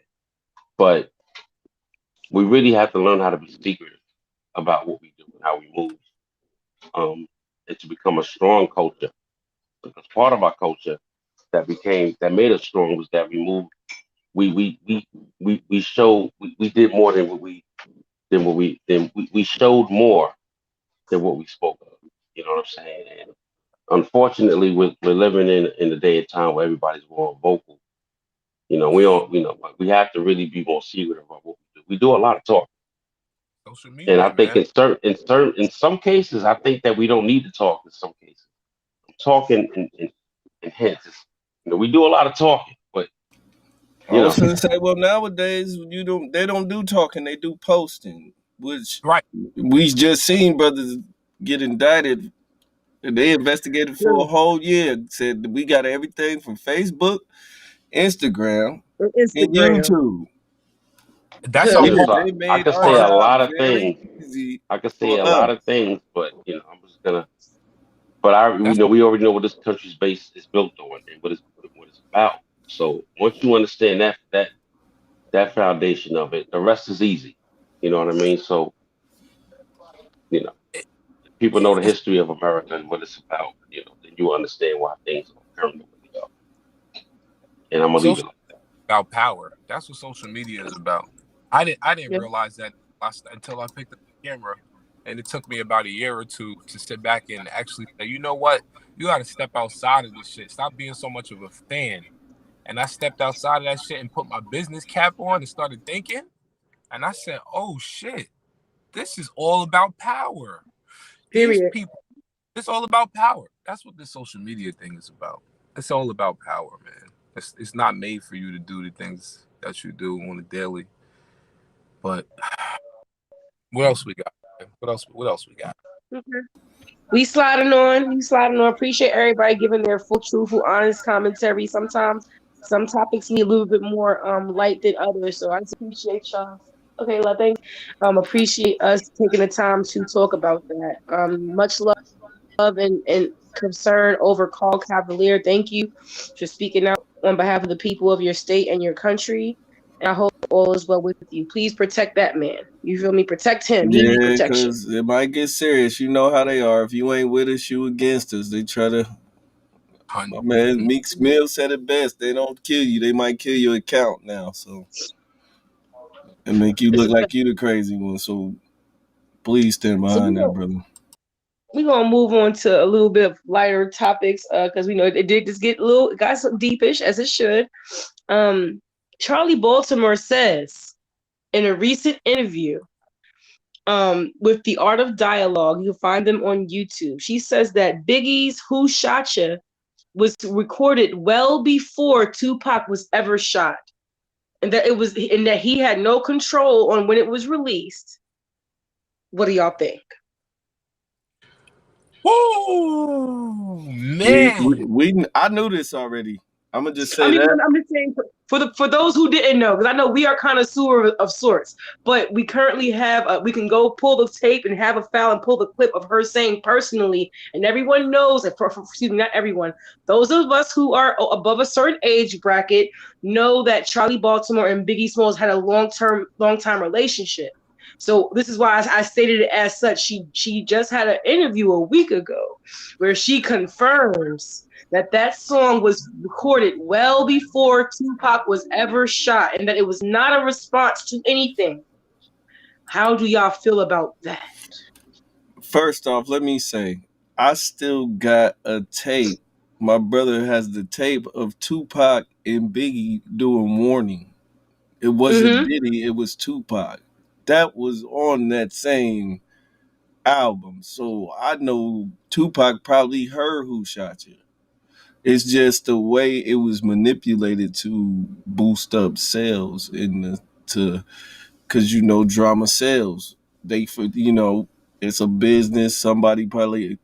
But we really have to learn how to be secretive about what we do and how we move, and to become a strong culture. Because part of our culture that made us strong was that we moved. We showed we did more than we showed more than what we spoke of. You know what I'm saying? And unfortunately, we're living in a day and time where everybody's more vocal. We don't. We have to really be more secretive about what we do. We do a lot of talk, Social and I media, think man. in some cases, I think that we don't need to talk. In some cases, talking in hints. We do a lot of talking, but I you was know, gonna say, well, nowadays they don't do talking, they do posting, which Right. we just seen brothers get indicted. They investigated for a whole year. Said we got everything from Facebook, Instagram, and Instagram. YouTube. That's a whole so They I made could our say a job lot of very things. easy I could say for a lot us. of things, but I'm just gonna. But we that's know we already know what this country's base is built on and what it's about. So once you understand that foundation of it, the rest is easy. You know what I mean? So you know, it, people know the it's history of America and what it's about. Then you understand why things are occurring the way they are. And I'm gonna leave it social like that. about power. That's what social media is about. I didn't Yeah. realize that until I picked up the camera, and it took me about a year or two to sit back and actually say, you know what, you got to step outside of this shit. Stop being so much of a fan And I stepped outside of that shit and put my business cap on and started thinking. And I said, oh shit, this is all about power. These Period. people, it's all about power. That's what this social media thing is about. It's all about power, man. It's not made for you to do the things that you do on a daily. But what else we got? What else we got? Okay. We sliding on. You sliding on. Appreciate everybody giving their full, truthful, honest commentary. Sometimes some topics need a little bit more light than others. So I just appreciate y'all. Okay, love, thanks. Appreciate us taking the time to talk about that. Much love and concern over Call Cavalier. Thank you for speaking out on behalf of the people of your state and your country. And I hope all is well with you. Please protect that man. You feel me? Protect him. He needs Yeah, protection. because it might get serious. You know how they are. If you ain't with us, you against us. They try to. My man Meek Mill said it best. They don't kill you. They might kill your account now. So and make you This look is like you the crazy one. So please stand so behind that, brother. we're gonna move on to a little bit of lighter topics because we know it did just get a little, it got some deepish as it should. Charlie Baltimore says in a recent interview with the Art of Dialogue, you'll find them on YouTube. She says that Biggie's "Who Shot Ya" was recorded well before Tupac was ever shot, and that he had no control on when it was released. What do y'all think? Whoa, man. I knew this already. I'm gonna just I say mean, that. I'm just saying for those who didn't know, because I know we are kind of sewer of sorts, but we currently have we can go pull the tape and have a file and pull the clip of her saying personally, and everyone knows that. Excuse me, not everyone. Those of us who are above a certain age bracket know that Charlie Baltimore and Biggie Smalls had a long time relationship. So this is why I stated it as such. She just had an interview a week ago where she confirms that song was recorded well before Tupac was ever shot and that it was not a response to anything. How do y'all feel about that? First off, let me say I still got a tape. My brother has the tape of Tupac and Biggie doing "Warning." It wasn't Mm-hmm. Diddy. It was Tupac. That was on that same album. So I know Tupac probably heard "Who Shot You." It's just the way it was manipulated to boost up sales to because drama sells. It's a business. Somebody probably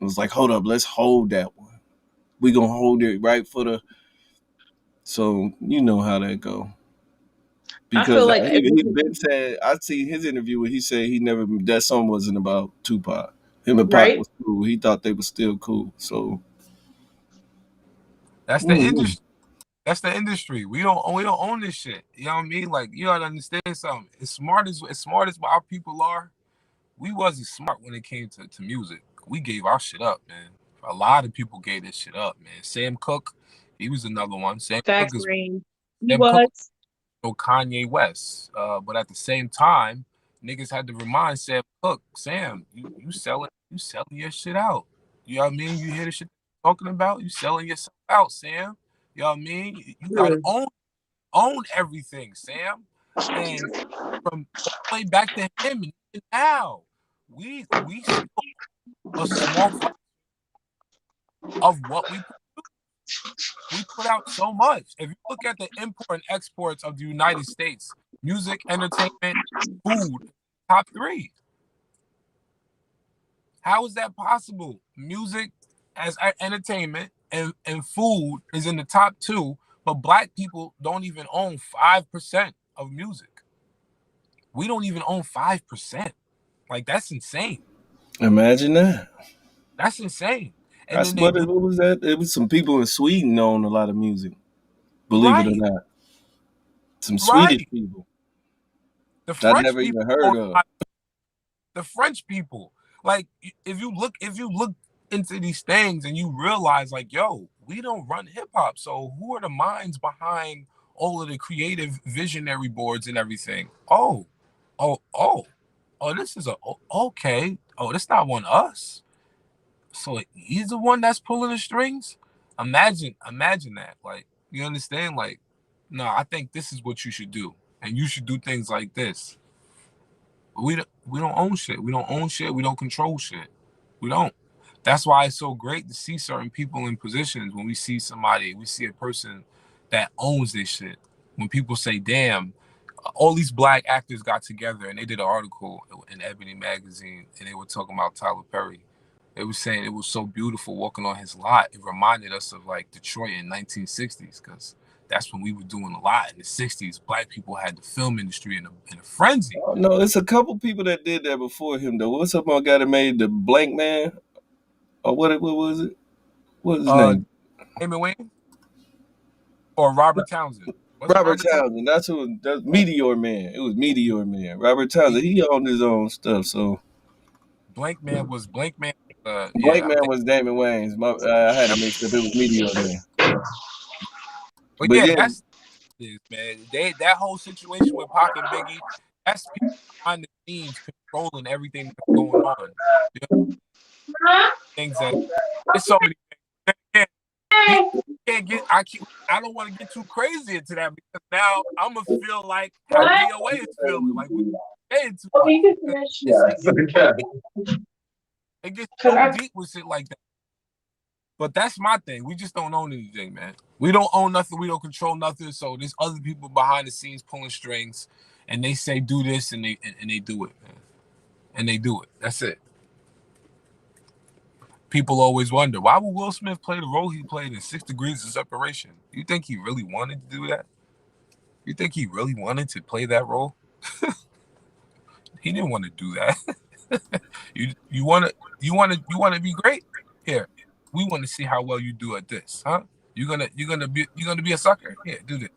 was like, hold up, let's hold that one. We gonna hold it right for the. So you know how that go. I feel Because like he been said I see his interview where he said he never that song wasn't about Tupac. Him and Pac right. was cool. He thought they were still cool. So That's the mhm. industry. That's the industry. We don't own this shit. You know what I mean? Like, you gotta understand something. As smart as our people are, we wasn't smart when it came to music. We gave our shit up, man. A lot of people gave this shit up, man. Sam Cooke, he was another one. Facts rain. He Sam Cooke was. was Kanye West. But at the same time, niggas had to remind Sam Cooke, Sam, you selling your shit out. You know what I mean? You hear the shit talking about? You selling yourself out, Sam. You know what I mean? You gotta Mm. own everything, Sam. And from all the way back to him and even now, we still a small fraction of what we put out so much. If you look at the import and exports of the United States, music, entertainment, food, top three. How is that possible? Music as entertainment and food is in the top two, but black people don't even own 5% of music. We don't even own 5%. Like, that's insane. Imagine that. That's insane. And That's then they what do what was that? It was some people in Sweden own a lot of music. Believe it or right, not, some Swedish right. people The I French never people even own heard a of. lot. The French people. Like, if you look into these things and you realize, like, yo, we don't run hip hop. So who are the minds behind all of the creative visionary boards and everything? Oh, oh, oh, this is okay. Oh, this not one us. So he's the one that's pulling the strings. Imagine that. Like, You understand? Like, no, I think this is what you should do, and you should do things like this. We don't own shit. We don't own shit. We don't control shit. We don't. That's why it's so great to see certain people in positions. When we see somebody, we see a person that owns this shit. When people say, "Damn," all these black actors got together and they did an article in Ebony magazine, and they were talking about Tyler Perry. They were saying it was so beautiful walking on his lot. It reminded us of like Detroit in 1960s, because that's when we were doing a lot. In the 60s, black people had the film industry in a frenzy. No, it's a couple people that did that before him though. What's up, my guy that made the Blank Man? Or what was it? What was his name? Damon Wayne or Robert Townsend? Was it Robert Robert Townsend? Townsend. That's Meteor Man. It was Meteor Man. Robert Townsend. He owned his own stuff. So Blank Man was Blank Man. Blank Yeah, I Man think. was Damon Wayans. I had it mixed up. It was Meteor Man. But But yeah, yeah, that's this, man. That whole situation with Pac and Biggie, that's people behind the scenes controlling everything that's going on. You know, things that there's so many things. I don't want to get too crazy into that, because now I'm gonna feel like how DOA is feeling. Like we getting too much. It gets so deep with shit like that. But that's my thing. We just don't own anything, man. We don't own nothing. We don't control nothing. So there's other people behind the scenes pulling strings, and they say do this, and they do it, man. And they do it. That's it. People always wonder, why would Will Smith play the role he played in 6 Degrees of Separation? You think he really wanted to do that? You think he really wanted to play that role? He didn't want to do that. You want to be great? Here, we want to see how well you do at this, huh? You're gonna be a sucker. Here, do this.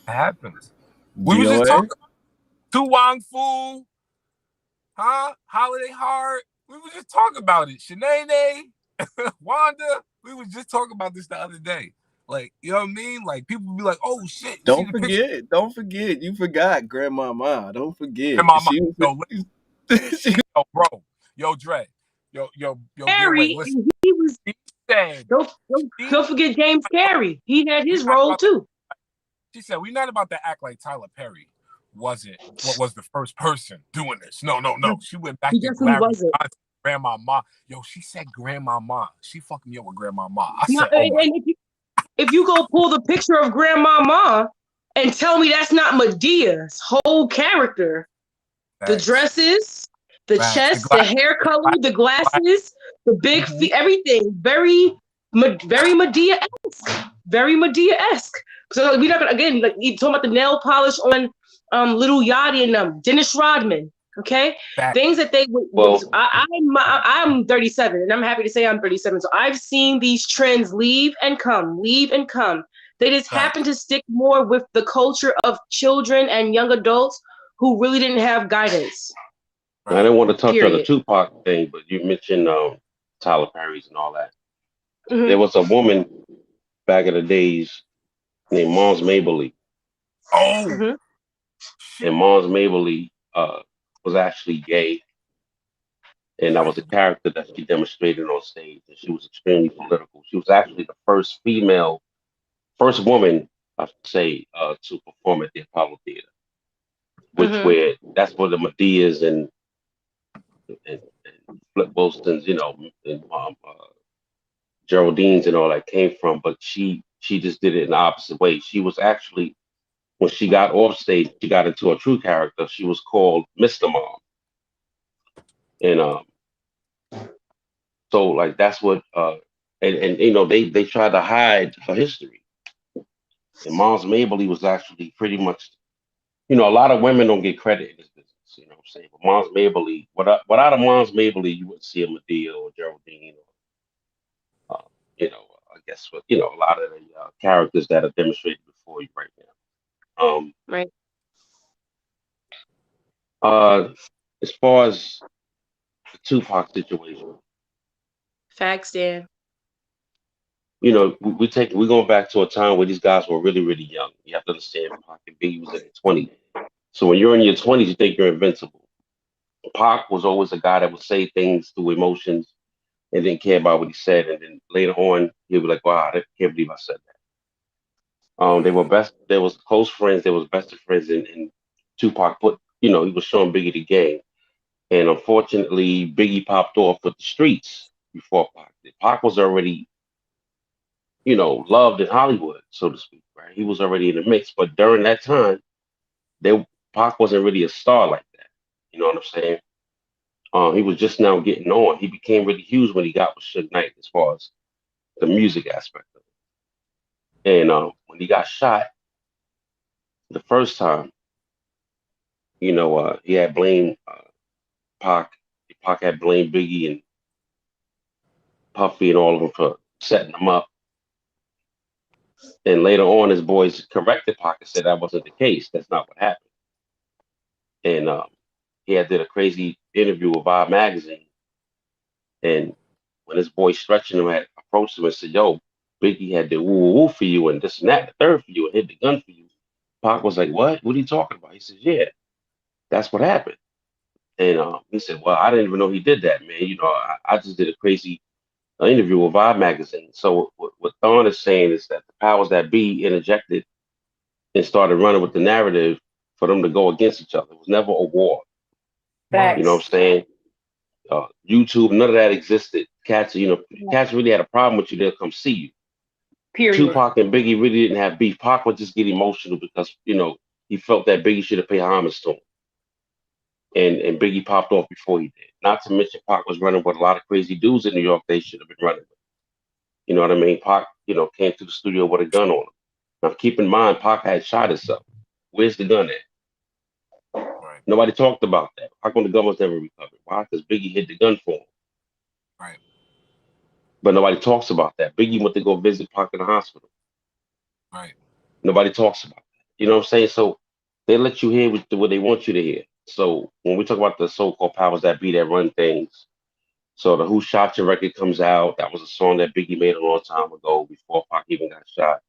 It happens. We was just DOA. talking to Wong Fu, huh? Holiday Heart. We was just talking about it. Shanae, Wanda. We was just talking about this the other day. Like, you know what I mean? Like, people be like, "Oh shit!" Don't forget. You forgot Grandmama. Don't forget. And my mom, She was. She, yo, bro, yo, Dre, yo, get away. Carey, Listen, he was. he said, Don't forget James Carey. He had his role too. She said, "We're not about to act like Tyler Perry wasn't what was the first person doing this. No. She went back to Grandmama. Yo, she said Grandmama. She fucked me up with Grandmama. I said, oh my. If you go pull the picture of Grandmama and tell me that's not Medea's whole character, the dresses, the chest, the hair color, the glasses, the big feet, everything, very Medea-esque. Very Medea-esque. So we're not gonna, again, like you talking about the nail polish on Little Yachty and Dennis Rodman. Okay, things that they would. Well, I'm 37, and I'm happy to say I'm 37. So I've seen these trends leave and come. They just happen to stick more with the culture of children and young adults who really didn't have guidance. I didn't want to touch on the Tupac thing, but you mentioned Tyler Perry's and all that. Mm-hmm. There was a woman back in the days named Mons Mabley. Oh, mm-hmm. And Mons Mabley was actually gay, and that was a character that she demonstrated on stage, and she was extremely political. She was actually the first woman, I should say, to perform at the Apollo Theater, which mm-hmm. That's where the Medeas and Flip Wilsons, and Geraldines and all that came from. But she just did it in the opposite way. She was actually, when she got off stage, she got into a true character. She was called Mr. Mom. And so like that's what and they tried to hide her history. And Mons Mabley was actually pretty much, a lot of women don't get credit in this business, you know what I'm saying? But Mons Mabley, without a Mons Mabley, you wouldn't see a Medea or Geraldine or I guess what a lot of the characters that are demonstrated before you right now. Right. As far as the Tupac situation. Facts, Dan. We're going back to a time where these guys were really, really young. You have to understand, Pac and Biggie was in his 20s. So when you're in your 20s, you think you're invincible. Pac was always a guy that would say things through emotions. and didn't care about what he said. And then later on, he'll be like, "Wow, I can't believe I said that." They were best. They was close friends. They was best of friends. And Tupac put, he was showing Biggie the game. And unfortunately, Biggie popped off with the streets before Pac did. Pac was already, loved in Hollywood, so to speak, right? He was already in the mix. But during that time, Pac wasn't really a star like that. You know what I'm saying? He was just now getting on. He became really huge when he got with Suge Knight as far as the music aspect of it. And when he got shot the first time, he had blamed Pac. Pac had blamed Biggie and Puffy and all of them for setting him up. And later on, his boys corrected Pac and said that wasn't the case. That's not what happened. And he had did a crazy interview with Vibe magazine. And when his boy stretching him had approached him and said, "Yo, Biggie had the woo woo for you and this and that, the third for you, and hit the gun for you." Pac was like, "What? What are you talking about?" He said, "Yeah, that's what happened." And he said, "Well, I didn't even know he did that, man. I just did a crazy interview with Vibe magazine." So what Thorne is saying is that the powers that be interjected and started running with the narrative for them to go against each other. It was never a war. Facts. You know what I'm saying? YouTube, none of that existed. Cats really had a problem with you, they'll come see you. Period. Tupac and Biggie really didn't have beef. Pac would just get emotional because, he felt that Biggie should have paid homage to him. And Biggie popped off before he did. Not to mention Pac was running with a lot of crazy dudes in New York they should have been running with. You know what I mean? Pac, came to the studio with a gun on him. Now keep in mind, Pac had shot himself. Where's the gun at? Right. Nobody talked about that. How come the gun was never recovered? Why? Because Biggie hid the gun for him. Right. But nobody talks about that. Biggie went to go visit Pac in the hospital. Right. Nobody talks about that. You know what I'm saying? So they let you hear what they want you to hear. So when we talk about the so-called powers that be that run things, so the Who Shot Your record comes out. That was a song that Biggie made a long time ago before Pac even got shot.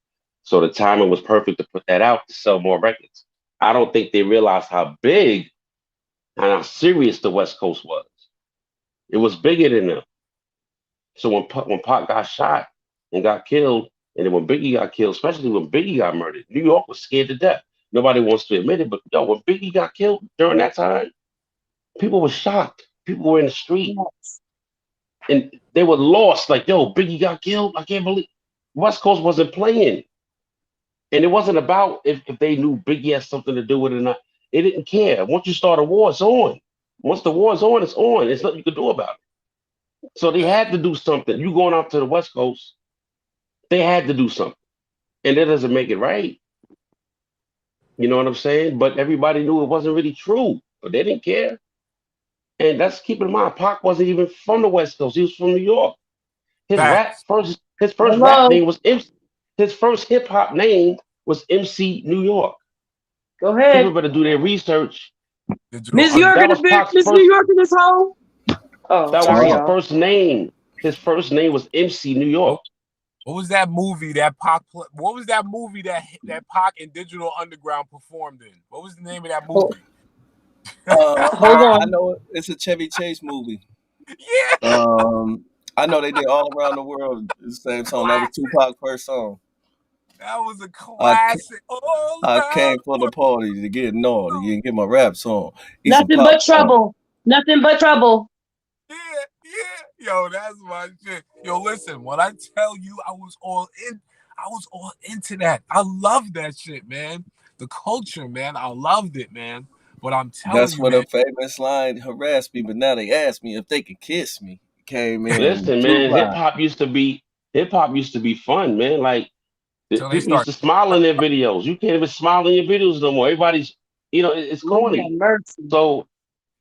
So the timing was perfect to put that out to sell more records. I don't think they realized how big and how serious the West Coast was. It was bigger than them. So when Pac got shot and got killed, and then when Biggie got killed, especially when Biggie got murdered, New York was scared to death. Nobody wants to admit it, but when Biggie got killed during that time, people were shocked. People were in the street. And they were lost. Like, yo, Biggie got killed. I can't believe West Coast wasn't playing. And it wasn't about if they knew Biggie had something to do with it or not. They didn't care. Once you start a war, it's on. Once the war's on, it's on. There's nothing you can do about it. So they had to do something. You going out to the West Coast, they had to do something. And that doesn't make it right. You know what I'm saying? But everybody knew it wasn't really true. But they didn't care. And that's keep in mind, Pac wasn't even from the West Coast. He was from New York. His first rap name was MC. His first hip hop name was MC New York. Go ahead. People better do their research. Miss York in New York in this hole. Oh, that sorry, was his y'all. first name. His first name was MC New York. What was that movie that Pac? What was that movie that Pac and Digital Underground performed in? What was the name of that movie? Hold on. I know it's a Chevy Chase movie. Yeah. I know they did all around the world the same song. That was Tupac's first song. That was a classic. I came for the party to get naughty and get my rap song. Nothing but trouble. Nothing but trouble. Yeah. Yo, that's my shit. Yo, listen, when I tell you I was all into that. I love that shit, man. The culture, man. I loved it, man. But I'm telling that's you, what man, a famous line harassed me, but now they ask me if they could kiss me. Came in. Listen, man, hip hop used to be fun, man. Like people used to smile in their videos. You can't even smile in your videos no more. Everybody's, it's corny. So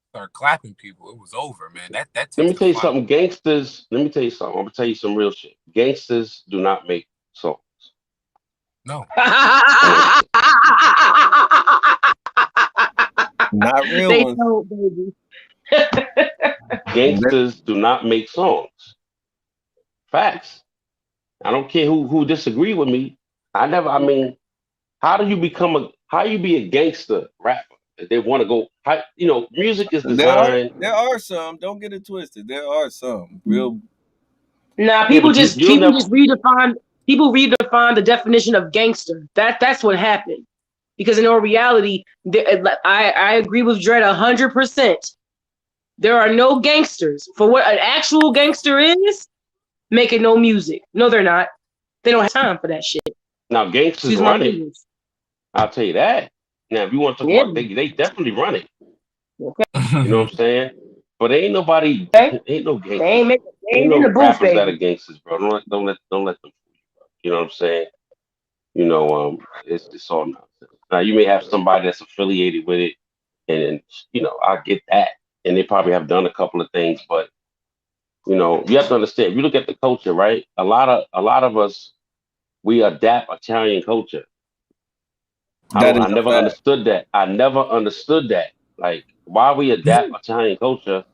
start clapping people. It was over, man. That let me tell you something, gangsters. Let me tell you something. I'm gonna tell you some real shit. Gangsters do not make songs. No. Not real they ones. don't, baby. Gangsters do not make songs. Facts. I don't care who disagree with me. I mean, how do you be a gangster rapper? They want to go, music is designed. There are some, don't get it twisted. There are some real Nah, Yeah, people but just you'll never. redefine the definition of gangster. That's what happened. Because in all reality, I agree with Dredd 100%. There are no gangsters. For what an actual gangster is, making no music. No, they're not. They don't have time for that shit. Now gangsters Excuse my run it. language. I'll tell you that. Now, if you want to talk Yeah. about, they definitely run it. Okay. You know what I'm saying? But ain't nobody, Okay. ain't no They gangsters. ain't make. They Ain't ain't in the no booth, rappers that are baby. gangsters, bro. Don't let them. You know what I'm saying? You know, it's all nonsense. Now you may have somebody that's affiliated with it, and you know, I get that, and they probably have done a couple of things, but you know, you have to understand. If you look at the culture, right? A lot of us we adapt Italian culture. That I is a never fact. understood that. I never understood that. Like why we adapt Italian culture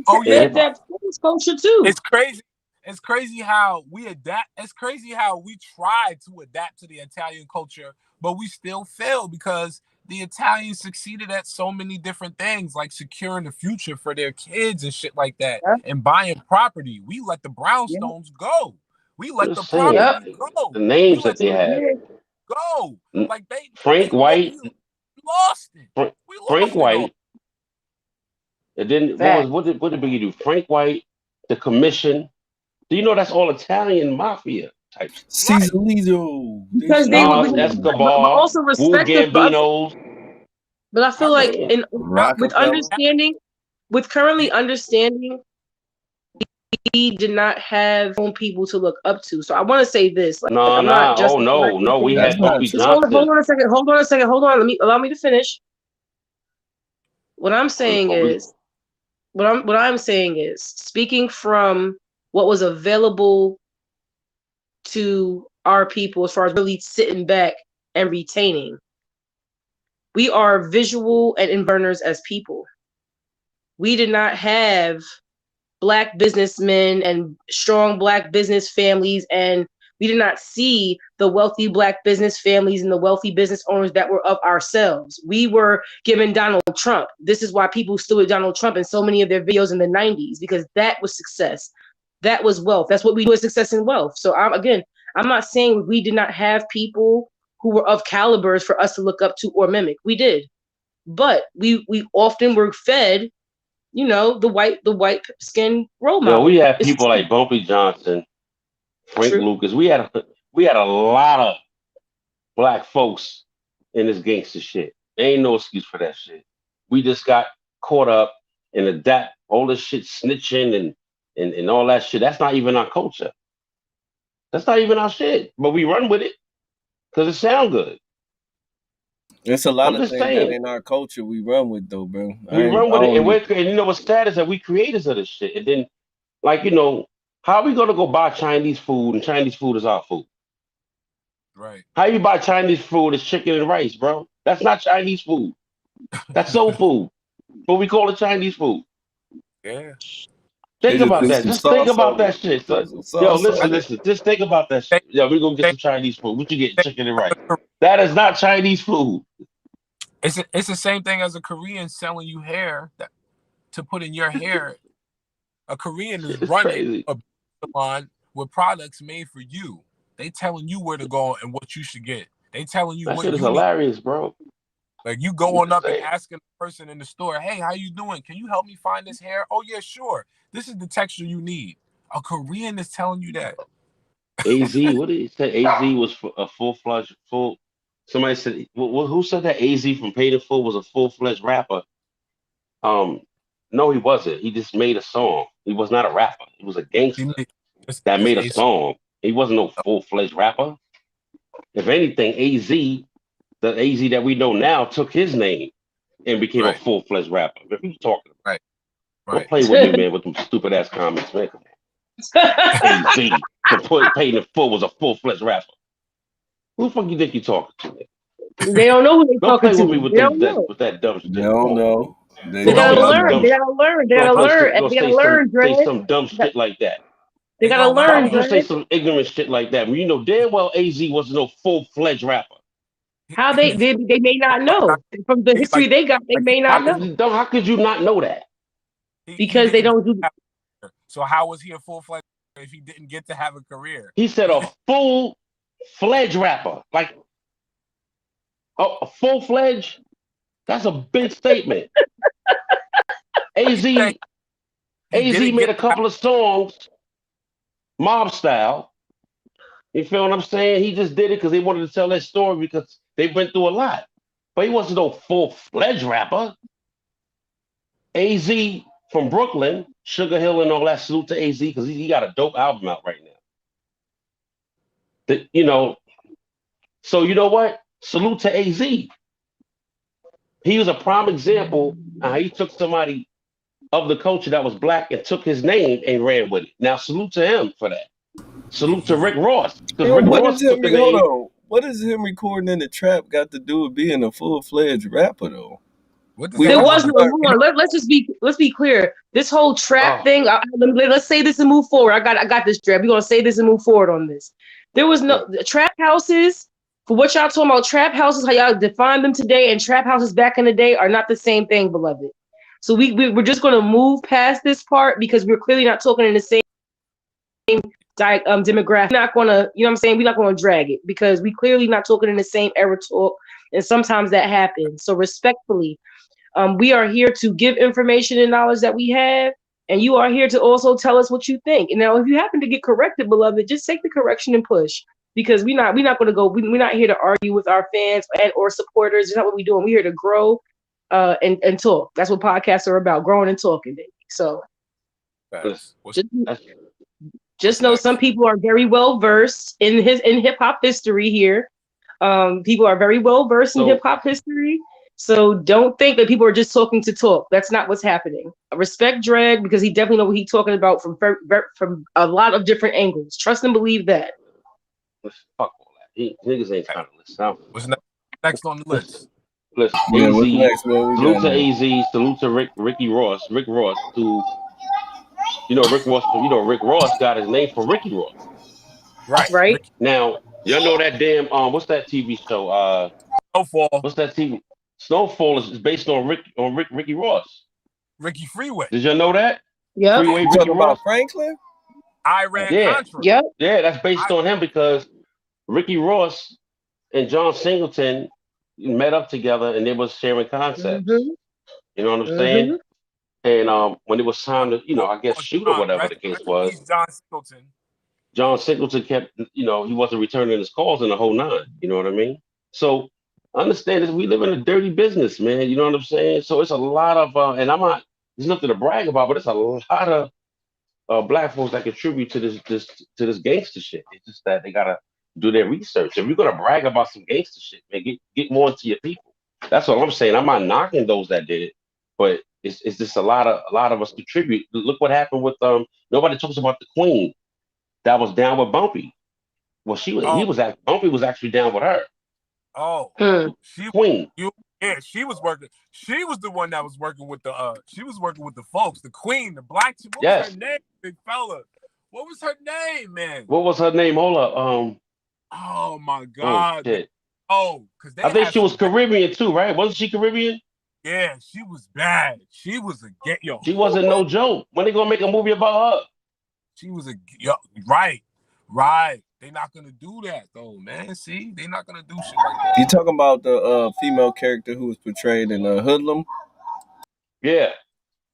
Oh in yeah, They hip hop. adapt Spanish culture too. it's crazy. It's crazy how we adapt. It's crazy how we try to adapt to the Italian culture, but we still fail because the Italians succeeded at so many different things, like securing the future for their kids and shit like that, Yeah. and buying property. We let the Yeah. brownstones go. We let the Just saying Yep. property go. the We names let that they the have. Yeah. go. Like they Frank White, we lost it. Fra- We Frank lost it all. White, and then Fact. what did Biggie do? Frank White, the Commission. Do you know that's all Italian mafia type stuff? Right. Caesarito. They Because they say were, Nas, but Escobar, also Wu respect the. Gambinos. But I I feel mean, like Man, in with Rockefeller. understanding, with currently they, understanding, we did not have own people to look up to. So I want to say this: like no, I'm not nah. Oh justifying no, no. We anything. That's had not Bumpy Just true. Johnson. hold on a second. Hold on a second. Hold on. Allow me to finish. What I'm saying We, is, what I'm saying is, speaking from what was available to our people as far as really sitting back and retaining. We are visual and inverners as people. We did not have black businessmen and strong black business families, and we did not see the wealthy black business families and the wealthy business owners that were of ourselves. We were given Donald Trump. This is why people stood with Donald Trump in so many of their videos in the 90s, because that was success. That was wealth. That's what we do as success and wealth. So I'm not saying we did not have people who were of calibers for us to look up to or mimic. We did. But we often were fed, the white skin role we model. had It's people like Bumpy Johnson, Frank true. Lucas. We had a lot of black folks in this gangster shit. There ain't no excuse for that shit. We just got caught up in adapt all this shit, snitching and all that shit. That's not even our culture. That's not even our shit. But we run with it because it sound good. It's a lot I'm of just things that saying. in our culture we run with though, bro. We run I with it, don't and need. and you know what's sad is that we creators of this shit. And then, like, how are we gonna go buy Chinese food and Chinese food is our food? right. How you buy Chinese food is chicken and rice, bro? That's not Chinese food. That's soul food. But we call it Chinese food. Yeah. They Think just about threw that. some Just think sauce about on that it. shit. Throw So, some yo, sauce I listen, on it. listen. Just think about that think, shit. Yo, we're gonna get think, some Chinese food. What you get? think Chicken and rice. That is not Chinese food. it's the same thing as a Korean selling you hair to put in your hair. A Korean is Shit is running crazy. a salon with products made for you. They telling you where to go and what you should get. They telling you That what shit is you need. hilarious, bro. Like you I'm going just up and saying. asking the person in the store, "Hey, how you doing? Can you help me find this hair?" "Oh yeah, sure. This is the texture you need." A Korean is telling you that. AZ, what did he say? AZ was a full. Somebody said, who said that AZ from Paid in Full was a full fledged rapper? Um, no, he wasn't. He just made a song. He was not a rapper. He was a He gangster made that it's made a Ace. song. He wasn't no full fledged rapper. If anything, the AZ that we know now, took his name and became a Right, full fledged rapper. Man, who's talking? right, Don't right. play with me, man, with them stupid ass comments, man. Come on. AZ from Paid in Full was a full fledged rapper. Who the fuck you think you talking to? Man? They don't know who they're Don't talking play with me to. with They don't know. that dumb They shit. Come don't on, man. know. They They They Gonna gotta don't say know. some learn. dumb They gotta learn. They They gotta learn. gonna They gotta say learn, Dre. some dumb shit like that. They they gotta gonna Why learn learn, would you on. say Dre. some ignorant shit like that when you know damn well AZ wasn't no full fledged rapper? How they may not know from the He history they got. They like he may not know How could you not know that? he because they didn't don't do. have. So how was he a full fledged? if he didn't get to have a career. He said a full-fledged rapper, like a full-fledged. That's a big statement. AZ made a couple of songs, mob style. You feel what I'm saying? He just did it because they wanted to tell that story because they went through a lot. But he wasn't no full-fledged rapper. AZ from Brooklyn, Sugar Hill and all that, salute to AZ because he got a dope album out right now. So you know what? Salute to AZ. He was a prime example of how he took somebody of the culture that was black and took his name and ran with it. Now, salute to him for that. Salute to Rick Ross. Because Rick Ross took the name. Hold on. What does him recording in the trap got to do with being a full-fledged rapper, though? There was no one. Let's be clear. This whole trap thing. Let's say this and move forward. I got this trap. We're gonna say this and move forward on this. There was no trap houses. For what y'all talking about, trap houses, how y'all define them today, and trap houses back in the day are not the same thing, beloved. So we're just gonna move past this part because we're clearly not talking in the same demographic. We're not gonna, you know what I'm saying? We're not gonna drag it because we clearly not talking in the same era talk, and sometimes that happens. So respectfully. We are here to give information and knowledge that we have, and you are here to also tell us what you think. And now, if you happen to get corrected, beloved, just take the correction and push, because we're not going to go. We're not here to argue with our fans or supporters. It's not what we're doing. We're here to grow and talk. That's what podcasts are about: growing and talking, baby. So, just know some people are very well versed in hip hop history here. People are very well versed in hip hop history. So don't think that people are just talking to talk. That's not what's happening. I respect Drag because he definitely know what he's talking about from a lot of different angles. Trust and believe that. Fuck all that. Niggas ain't trying to listen. What's next on the list? Listen, what's next, man? Salute to AZ. Salute to Rick Ross. Rick Ross. Rick Ross got his name from Ricky Ross. Right. Now, y'all know that damn what's that TV show? Snowfall. What's that TV? Snowfall is based on Ricky Ross. Ricky Freeway. Did you know that? Yeah. Freeway Ricky Ross. Franklin? Contra. Yeah, that's based on him because Ricky Ross and John Singleton met up together and they was sharing concepts. Mm-hmm. You know what I'm saying? And when it was time to, I guess shoot or whatever the case was. John Singleton kept, he wasn't returning his calls in the whole nine. You know what I mean? So understand this, we live in a dirty business, man. You know what I'm saying? So it's a lot of, and there's nothing to brag about, but it's a lot of black folks that contribute to this gangster shit. It's just that they gotta do their research. If you're gonna brag about some gangster shit, man, get more into your people. That's what I'm saying. I'm not knocking those that did it, but it's just a lot of us contribute. Look what happened with nobody talks about the Queen that was down with Bumpy. Well, Bumpy was actually down with her. Queen. She was working. She was the one that was working with the. She was working with the folks. The Queen, the black. What was her name, big fella? What was her name, man? What was her name? Hold up. Oh my God. Because I think she was Caribbean too, right? Wasn't she Caribbean? Yeah, she was bad. She was a She wasn't no joke. When they gonna make a movie about her? She was right. They're not gonna do that though, man. See, they're not gonna do shit like that. You talking about the female character who was portrayed in Hoodlum? Yeah.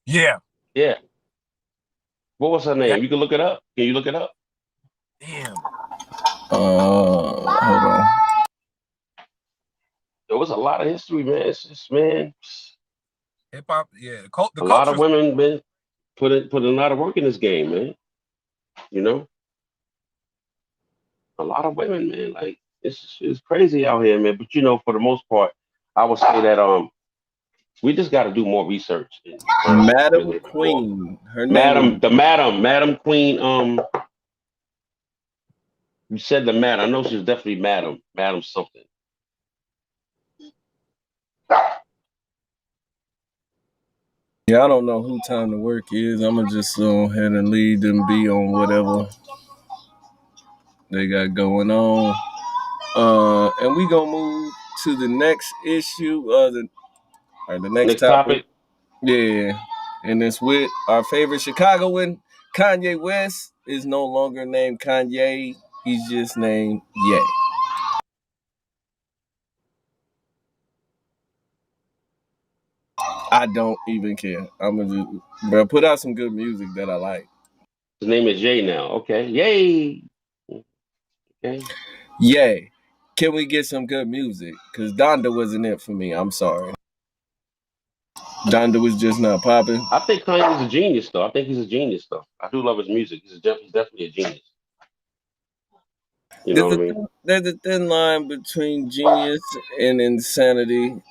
Yeah. What was her name? You can look it up. Can you look it up? Damn. Hold on. There was a lot of history, man. It's just, man. Hip hop, yeah. A lot of women been put a lot of work in this game, man. A lot of women, man. Like it's crazy out here, man. But for the most part, I would say that we just got to do more research. Madam Queen, her name. Madam Queen. You said the Madam. I know she was definitely Madam something. Yeah, I don't know who Time to Work is. I'm gonna just go ahead and leave them be on whatever they got going on. And we gonna move to the next issue. The next topic. Yeah, and it's with our favorite Chicagoan, Kanye West. is no longer named Kanye. He's just named Ye. I don't even care. I'm gonna just, bro, put out some good music that I like. His name is Jay now. Okay. Yay. Okay. Yay. Can we get some good music? Because Donda wasn't it for me. I'm sorry. Donda was just not popping. I think Kanye's a genius, though. I think he's a genius, though. I do love his music. He's definitely a genius. You know what I mean? There's a thin line between genius and insanity.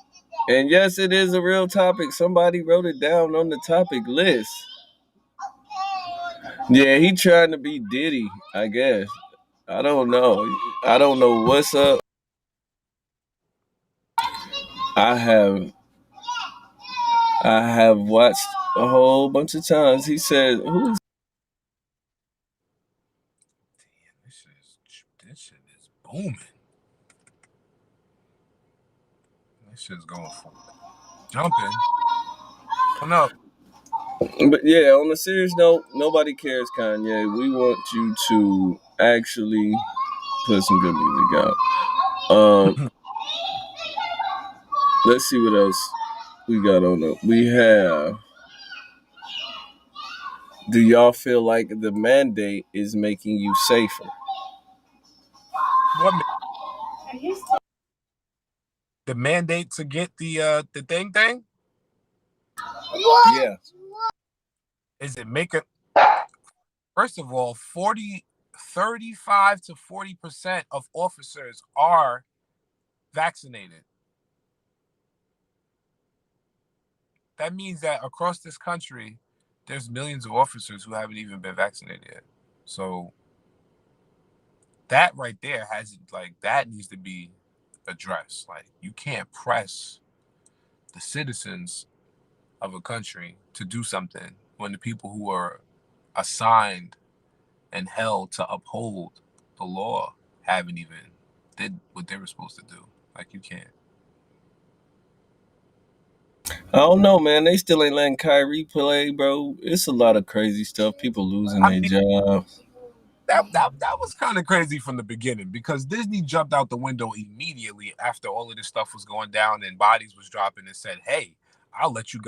And yes, it is a real topic. Somebody wrote it down on the topic list. Yeah, he trying to be Diddy, I guess. I don't know. I don't know what's up. I have I have watched a whole bunch of times. He said, "Who's This shit is booming. This shit's going for jumping. Oh no. But yeah, on a serious note, nobody cares, Kanye. We want you to actually put some good music out. Let's see what else we got on it. We have. Do y'all feel like the mandate is making you safer? What the mandate to get the thing? Yeah. Is it making? First of all, 35 to 40% of officers are vaccinated. That means that across this country, there's millions of officers who haven't even been vaccinated yet. So that right there that needs to be addressed. Like, you can't press the citizens of a country to do something when the people who are assigned and held to uphold the law haven't even did what they were supposed to do. Like, you can't. I don't know, man. They still ain't letting Kyrie play, bro. It's a lot of crazy stuff. People losing their jobs. That was kind of crazy from the beginning, because Disney jumped out the window immediately after all of this stuff was going down and bodies was dropping and said, "Hey, we'll let you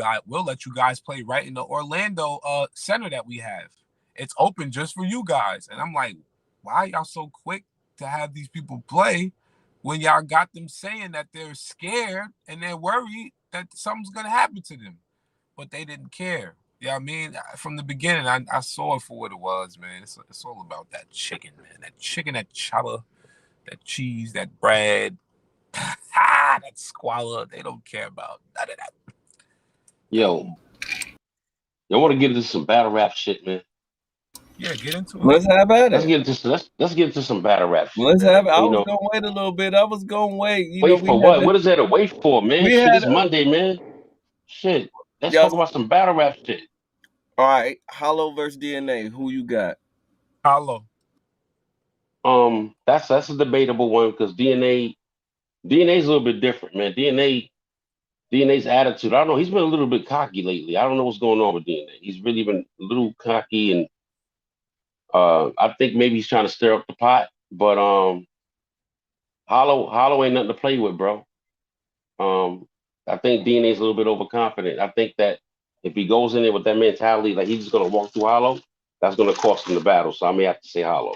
guys play right in the Orlando center that we have. It's open just for you guys." And I'm like, why y'all so quick to have these people play when y'all got them saying that they're scared and they're worried that something's gonna happen to them? But they didn't care. Yeah, I mean, from the beginning, I saw it for what it was, man. It's all about that chicken, man. That chicken, that chowder, that cheese, that bread, that squalor. They don't care about none of that. Yo, y'all want to get into some battle rap shit, man? Yeah, get into it. Let's have at Let's it. get into some battle rap shit, Let's man. have it. I You was know, gonna wait a little bit. I was gonna wait. You know, wait we for had what? to, What is there to wait for, man? we Shit, had it's Monday, man. Shit, let's y'all. talk about some battle rap shit. All right, Hollow versus DNA. Who you got? Hollow. That's a debatable one because DNA's a little bit different, man. DNA's attitude. I don't know. He's been a little bit cocky lately. I don't know what's going on with DNA. He's really been a little cocky, and I think maybe he's trying to stir up the pot. But Hollow ain't nothing to play with, bro. I think DNA's a little bit overconfident. I think that if he goes in there with that mentality, like he's just gonna walk through Hollow, that's gonna cost him the battle. So I may have to say Hollow.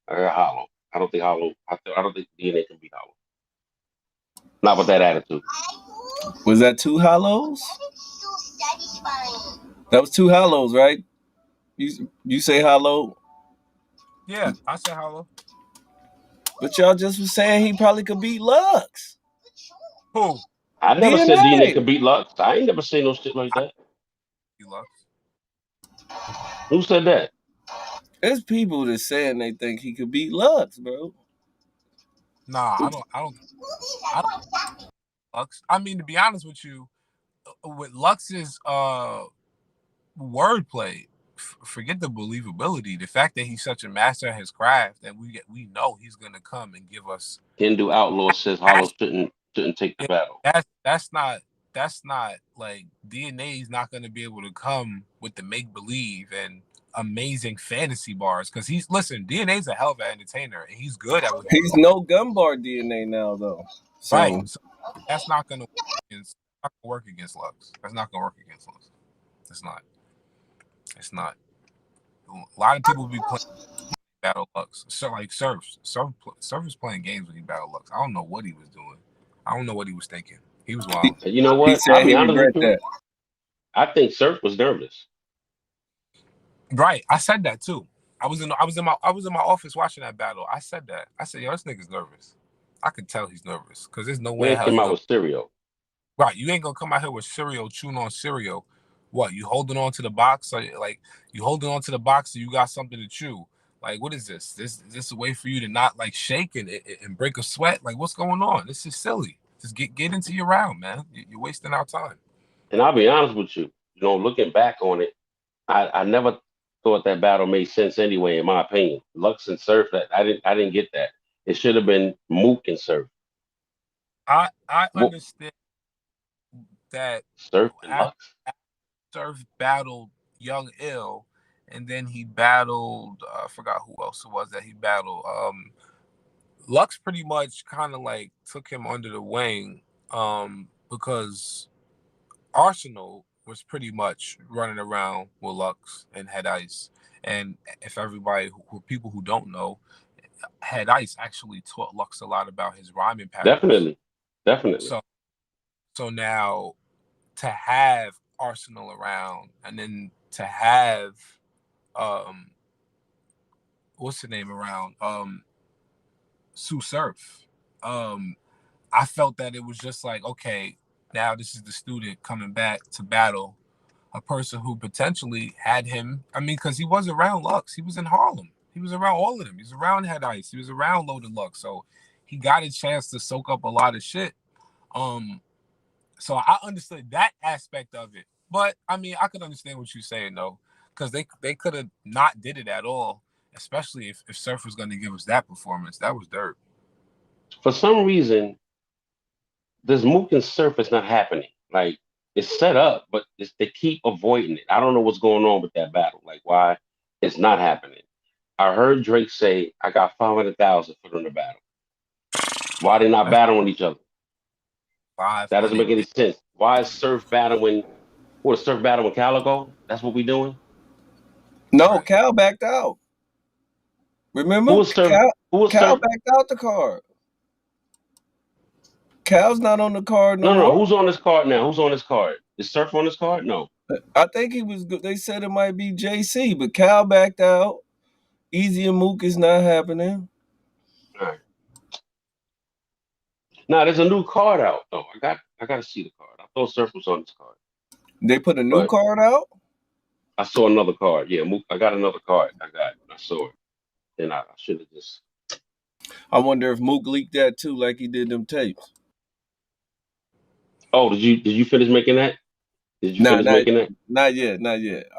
I got Hollow. I don't think Hollow. I don't think DNA can beat Hollow. Not with that attitude. Was that two Hollows? That was two Hollows, right? You say Hollow, Yeah, I said Hollow. but y'all just was saying he probably could beat Lux. Who? I never said DNA DNA. could beat Lux. I ain't never say no shit like that. Lux. Who said that? There's people that saying they think he could beat Lux, bro. Nah, I don't Lux. I mean, to be honest with you, with Lux's wordplay, forget the believability. The fact that he's such a master at his craft, that we know he's gonna come and give us. Hindu Outlaw says Hollow shouldn't take the battle. That's not like DNA's not gonna be able to come with the make believe and amazing fantasy bars because DNA's a hell of an entertainer and he's good at what he's no gun bar DNA now though. So, right. So that's not gonna work against Lux. That's not gonna work against Lux. It's not. It's not. A lot of people will be playing Battle Lux. So like Surf was playing games when he battled Lux. I don't know what he was doing. I don't know what he was thinking. He was wild. You know he what? said I'll he be honest regret with you. that. I think Surf was nervous. Right. I said that too. I was in my office watching that battle. I said that. I said, yo, this nigga's nervous. I could tell he's nervous because there's no way He came out with cereal. Right. You ain't gonna come out here with cereal, chewing on cereal. What, you holding on to the box? Like you holding on to the box so you got something to chew. Like, what is this? This a way for you to not like shake and break a sweat? Like, what's going on? This is silly. Just get into your round, man. You're wasting our time. And I'll be honest with you, looking back on it, I never thought that battle made sense anyway, in my opinion. Lux and Surf, that I didn't get that. It should have been Mook and Surf. I understand that Surf and Lux. Surf battled Young Ill, and then he battled I forgot who else it was that he battled. Lux pretty much kind of like took him under the wing because Arsenal was pretty much running around with Lux and Head Ice. And if everybody, people who don't know, Head Ice actually taught Lux a lot about his rhyming patterns. Definitely. So now to have Arsenal around and then to have what's the name around? Sue Surf. I felt that it was just like, okay, now this is the student coming back to battle a person who potentially had him. I mean, because he was around Lux. He was in Harlem. He was around all of them. He was around Head Ice. He was around Loaded Lux. So he got a chance to soak up a lot of shit. So I understood that aspect of it. But, I mean, I could understand what you're saying, though, because they could have not did it at all, especially if Surf was going to give us that performance. That was dirt. For some reason, this Mook and Surf is not happening. Like, it's set up, but they keep avoiding it. I don't know what's going on with that battle. Like, why it's not happening. I heard Drake say, I got 500,000 for them to battle. Why they not battling each other? That doesn't make any sense. Why is Surf battling? What is Surf battling Calico? That's what we doing? No, Right. Cal backed out. Remember? Who was Surf? Cal backed out the card. Cal's not on the card no more. No. Who's on this card now? Who's on this card? Is Surf on this card? No. I think he was good. They said it might be JC, but Cal backed out. Easy and Mook is not happening. All right. Now there's a new card out though. I got to see the card. I thought Surf was on this card. They put a new card out? I saw another card. Yeah, Mook, I got another card. I saw it. And I should have just. I wonder if Mook leaked that too, like he did them tapes. Oh, did you finish making that? Did you finish making that? Not yet.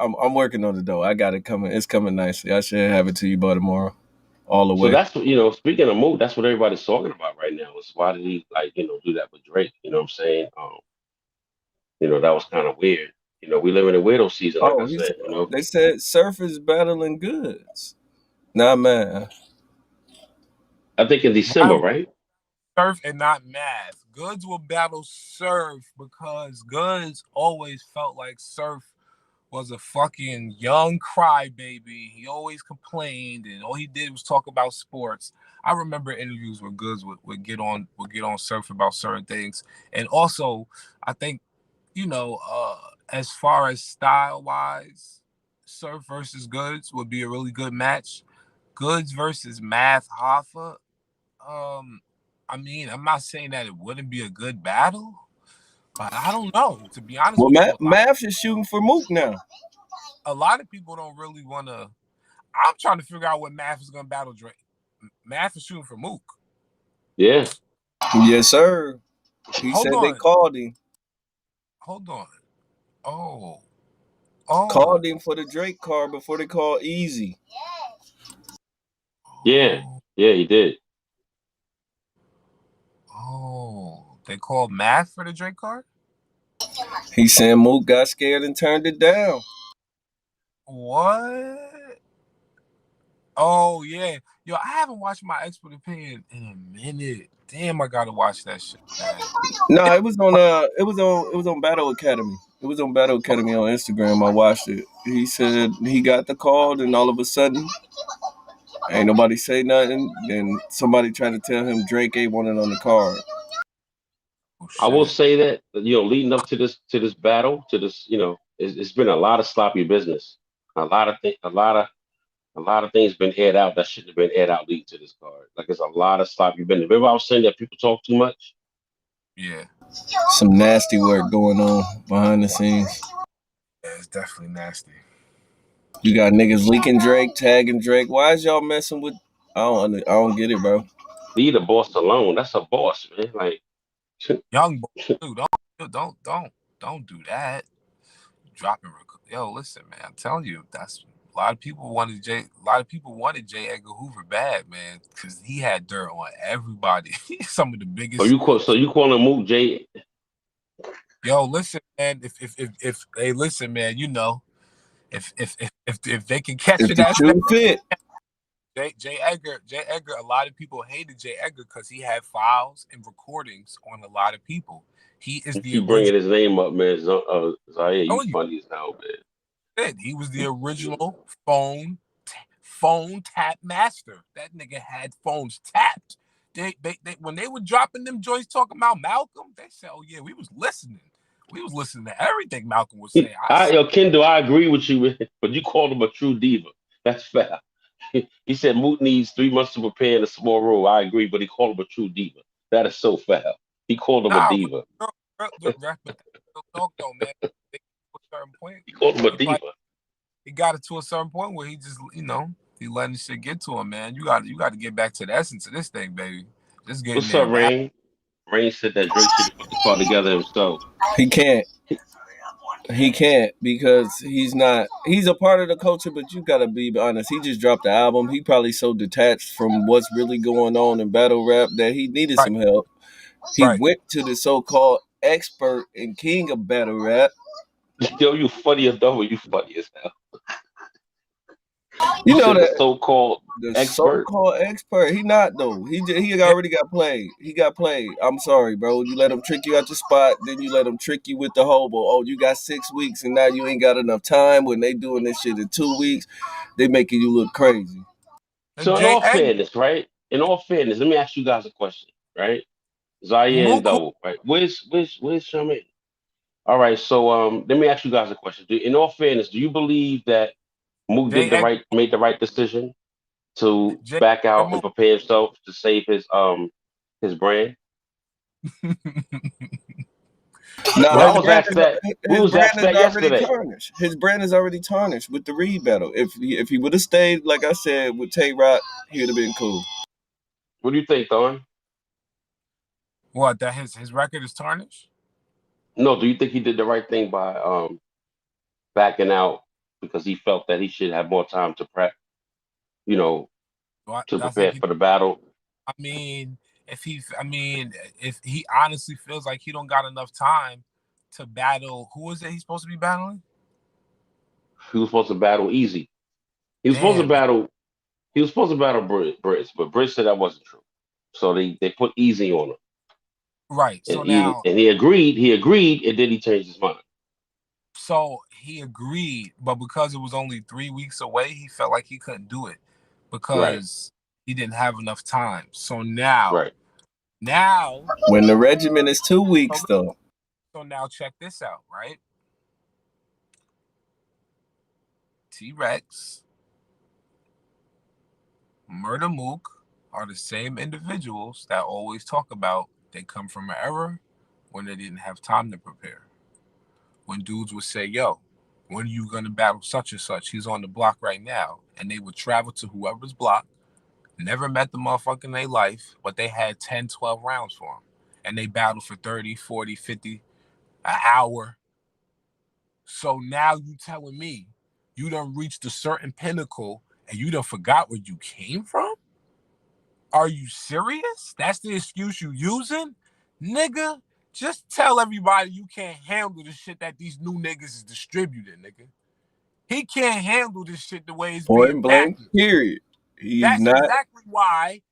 I'm working on it though. I got it coming. It's coming nicely. I should have it to you by tomorrow. All the way. So that's speaking of Mook, that's what everybody's talking about right now. Is why did he do that with Drake? You know what I'm saying? That was kind of weird. We live in a weirdo season, like I said. They said Surf is battling Goods. Nah, man. I think in December, right? Surf and not Math. Goods will battle Surf because Goods always felt like Surf was a fucking young crybaby. He always complained, and all he did was talk about sports. I remember interviews where Goods would get on Surf about certain things, and also I think as far as style wise, Surf versus Goods would be a really good match. Goods versus Math Hoffa. I mean, I'm not saying that it wouldn't be a good battle, but I don't know, to be honest with you. Math is shooting for Mook now. A lot of people don't really want to. I'm trying to figure out what Math is going to battle Drake. Math is shooting for Mook. Yeah. Yes, sir. He said they called him. Hold on. Oh. Called him for the Drake card before they called Easy. Yeah, he did. Oh, they called Math for the Drake card? He said Mook got scared and turned it down. What? Oh yeah, yo, I haven't watched My Expert Opinion in a minute. Damn, I gotta watch that shit, man. No, it was on Battle Academy. It was on Battle Academy on Instagram. I watched it. He said he got the call, and all of a sudden, ain't nobody say nothing. Then somebody tried to tell him Drake ain't wanted on the card. Oh I will shit. say that leading up to this battle, to this, it's been a lot of sloppy business. A lot of things been aired out that shouldn't have been aired out leading to this card. Like it's a lot of sloppy business. Remember I was saying that people talk too much? Yeah, Some nasty work going on behind the scenes. yeah, it's definitely nasty. You got niggas leaking Drake, tagging Drake. Why is y'all messing with? I don't get it, bro. Leave the boss alone. That's a boss, man. Like Young boy, dude, don't do that. Dropping, yo, listen, man. I'm telling you, that's a lot of people wanted J. A lot of people wanted J. Edgar Hoover bad, man, because he had dirt on everybody. Some of the biggest. so you calling Mook J? Yo, listen, man. If hey, listen, man. You know, if they can catch If it, the that's shoe fit, J. Edgar. A lot of people hated J. Edgar because he had files and recordings on a lot of people. He is You the keep bringing original. his name up, man. Zaire, you Oh, you funny as hell, man. said he was the original phone tap master. That nigga had phones tapped. They when they were dropping them joints talking about Malcolm, they said, "Oh yeah, we was listening. We was listening to everything Malcolm was saying." Kendall, I agree with you, but you called him a true diva. That's fair. He said Moot needs 3 months to prepare in a small role. I agree, but he called him a true diva. That is so fair. He called him a Nah, diva. but that's real talk though, man. They get to a certain point, He called him a he probably diva. he got it to a certain point where he just he letting the shit get to him, man. You got to get back to the essence of this thing, baby. Just getting What's there up, and back. Rain? Rain said that Drake should have put the car together himself. he can't. He can't because he's not. He's a part of the culture, but you gotta be honest. He just dropped the album. He probably so detached from what's really going on in battle rap that he needed Right, some help. He right. went to the so-called expert and king of battle rap. Yo, you funny as double. You funny as hell. You You know said the that so-called the expert. so-called expert. He not though. He already got played. He got played. I'm sorry, bro. You let him trick you out your spot, then you let him trick you with the hobo. Oh, you got 6 weeks, and now you ain't got enough time. When they doing this shit in 2 weeks, they making you look crazy. And So in J. all Edgar, fairness, right? In all fairness, let me ask you guys a question, right? Zaire and Mook, Double, right? Where's Charmaine? All right, so let me ask you guys a question. In all fairness, do you believe that Mook J. Edgar, made the right decision to J. back Edgar out and Mook. prepare himself to save his brand? Now Well, I Yo, was asked that. We his was brand asked is that already yesterday. tarnished. His brand is already tarnished with the Reed battle. If he would have stayed, like I said, with Tay Rock, he would have been cool. What do you think, Don? what? That his record is tarnished? No, do you think he did the right thing by backing out because he felt that he should have more time to prep, you know, What? to I think prepare for the battle? I mean, if he honestly feels like he don't got enough time to battle, who is it he's supposed to be battling? He was supposed to battle easy. He was supposed to Damn. battle. He was supposed to battle Britt, but Britt said that wasn't true. So they put easy on him, Right. and So now, he agreed. He agreed, and then he changed his mind. so he agreed, but because it was only 3 weeks away, he felt like he couldn't do it Right, because he didn't have enough time. So now, right. now, When the regimen is 2 weeks, so, though. so now check this out, right? T-Rex, Murder Mook are the same individuals that always talk about they come from an era when they didn't have time to prepare. When dudes would say, yo, when are you going to battle such and such? He's on the block right now. And they would travel to whoever's block, never met the motherfucker in their life, but they had 10, 12 rounds for him. And they battled for 30, 40, 50, an hour. So now you telling me you done reached a certain pinnacle and you done forgot where you came from? Are you serious? That's the excuse you using? Nigga, just tell everybody you can't handle the shit that these new niggas is distributing, nigga. He can't handle this shit the way it's being Point blank, packaged. period. He's That's not. exactly why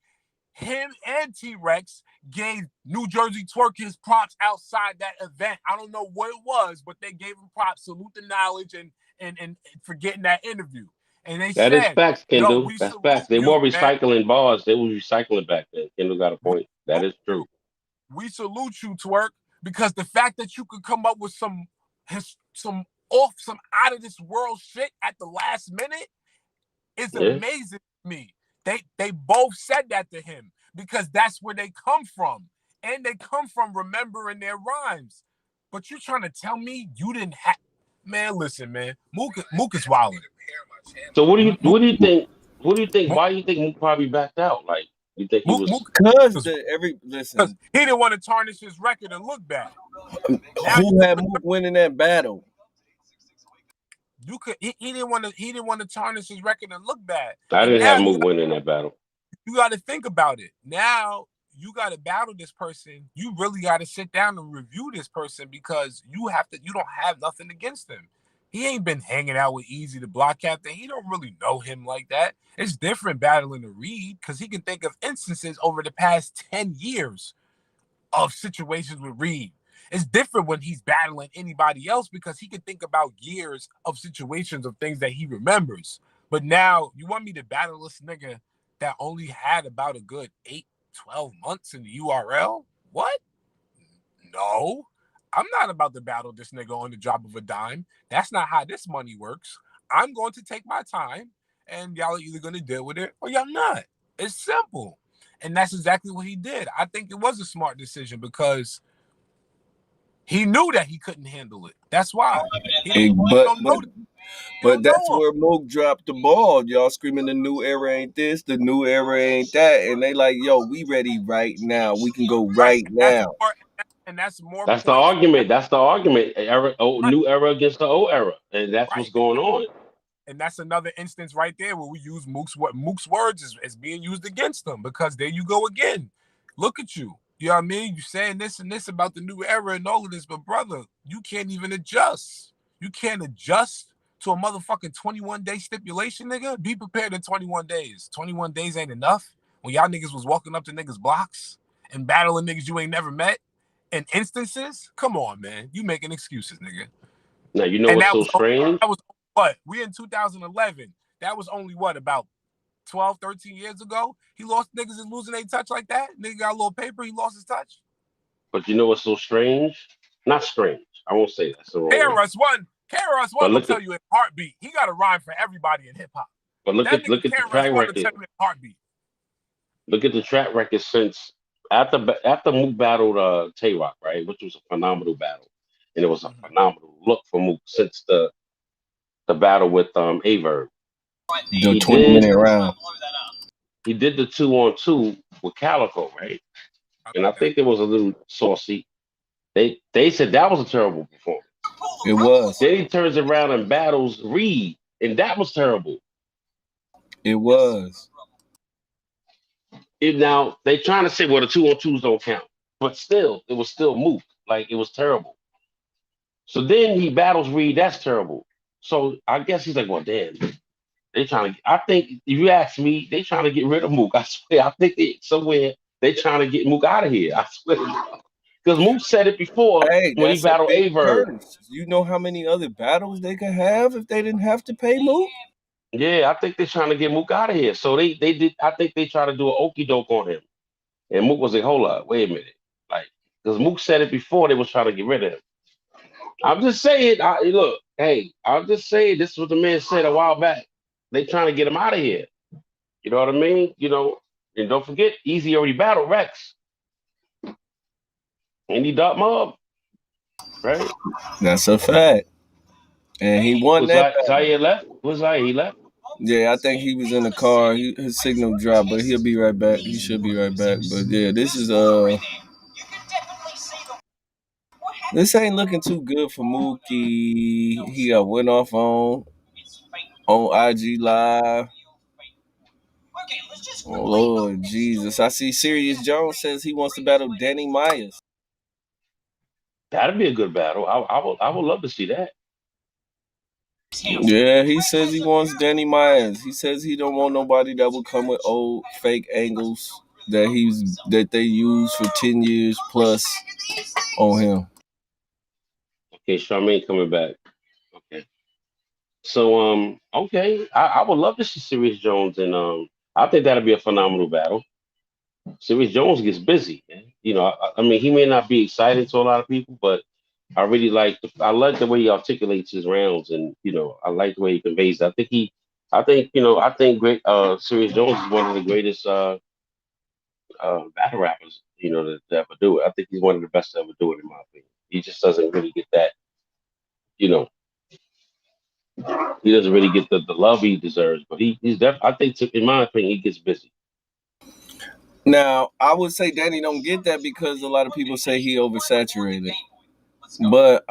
him and T-Rex gave New Jersey Twerk his props outside that event. I don't know what it was, but they gave him props. Salute the knowledge and for getting that interview. And they That is said, facts, "Yo, Kendall. we That's salute facts. They were you, man. recycling bars. They was recycling back then. Kendall got a point. That is true. We salute you, Twerk, because the fact that you could come up with some out of this world shit at the last minute is Yeah. amazing to me. They both said that to him because that's where they come from. And they come from remembering their rhymes. But you're trying to tell me you didn't have... Man, listen, man. Mook is wilding. So what do you think? What do you think? Why do you think Mook probably backed out? Like, you think he was? Because Because listen, he didn't want to tarnish his record and look bad. Now who had Mook winning that battle? he didn't want to tarnish his record and look bad. I And didn't now have Mook winning that battle. you got to think about it. Now you got to battle this person. You really got to sit down and review this person because you don't have nothing against him. He ain't been hanging out with Easy the Block Captain. He don't really know him like that. It's different battling to Reed because he can think of instances over the past 10 years of situations with Reed. It's different when he's battling anybody else because he can think about years of situations of things that he remembers. But now you want me to battle this nigga that only had about a good 8-12 months in the URL? What? No. I'm not about to battle this nigga on the drop of a dime. That's not how this money works. I'm going to take my time and y'all are either going to deal with it or y'all not. It's simple. And that's exactly what he did. I think it was a smart decision because he knew that he couldn't handle it. That's why. But that's where Mook dropped the ball. Y'all screaming the new era ain't this, the new era ain't that. And they like, yo, we ready right now. We can go right now. That's more. That's the argument. That's the argument. New era against the old era. And that's what's going on. And that's another instance right there where we use Mook's words is being used against them because there you go again. Look at you. You know what I mean? You're saying this and this about the new era and all of this, but brother, you can't even adjust. You can't adjust to a motherfucking 21-day stipulation, nigga. Be prepared in 21 days. 21 days ain't enough. When y'all niggas was walking up to niggas' blocks and battling niggas you ain't never met in instances, come on, man. You making excuses, nigga. Now, you know what's so strange? That was what? We in 2011. That was only what, about 12, 13 years ago? He lost niggas is losing their touch like that? Nigga got a little paper, he lost his touch. But you know what's so strange? Not strange. I won't say that. KRS One will tell you in heartbeat. He got a rhyme for everybody in hip hop. But look at the track record. Heartbeat. Look at the track record since after Mook battled Tay Rock, right? Which was a phenomenal battle. And it was a phenomenal look for Mook since the battle with Averb. The 20-minute round. He did the 2-on-2 with Calico, right? And I think it was a little saucy. They said that was a terrible performance. It was. Then he turns around and battles Reed, and that was terrible. It was. Now they trying to say, well, the 2-on-2s don't count, but still, it was still Mook. Like, it was terrible. So then he battles Reed. That's terrible. So I guess he's like, well, damn. They trying to. I think if you ask me, they trying to get rid of Mook. I swear. I think they trying to get Mook out of here. I swear. Because Mook said it before when he battled Averb. You know how many other battles they could have if they didn't have to pay Mook? Yeah, I think they're trying to get Mook out of here. So they did. I think they tried to do an okie doke on him, and Mook was like, "Hold up, wait a minute," like, because Mook said it before they was trying to get rid of him. I'm just saying. Look, hey, I'm just saying. This is what the man said a while back. They trying to get him out of here. You know what I mean? You know, and don't forget, Easy already battled Rex, and he ducked Mob, right? That's a fact. And he won that. Zaire left. Was Zaire? He left. Yeah, I think he was in the car. His signal dropped, but he'll be right back. He should be right back. But yeah, this ain't looking too good for Mookie. He got went off on IG Live. Oh Lord Jesus! I see Sirius Jones says he wants to battle Danny Myers. That'd be a good battle. I would love to see that. Yeah, he says he wants Danny Myers. He says he don't want nobody that will come with old fake angles that they use for 10 years plus on him. Okay, Charmaine coming back. Okay. So okay, I would love to see Serious Jones and I think that'd be a phenomenal battle. Serious Jones gets busy, man. I mean, he may not be exciting to a lot of people, but I like the way he articulates his rounds, and I like the way he conveys it. I think great. Serious Jones is one of the greatest battle rappers, to ever do it. I think he's one of the best to ever do it, in my opinion. He just doesn't really get that, you know, he doesn't really get the love he deserves. But he's definitely, I think, in my opinion, he gets busy. Now, I would say Danny don't get that because a lot of people say he oversaturated. But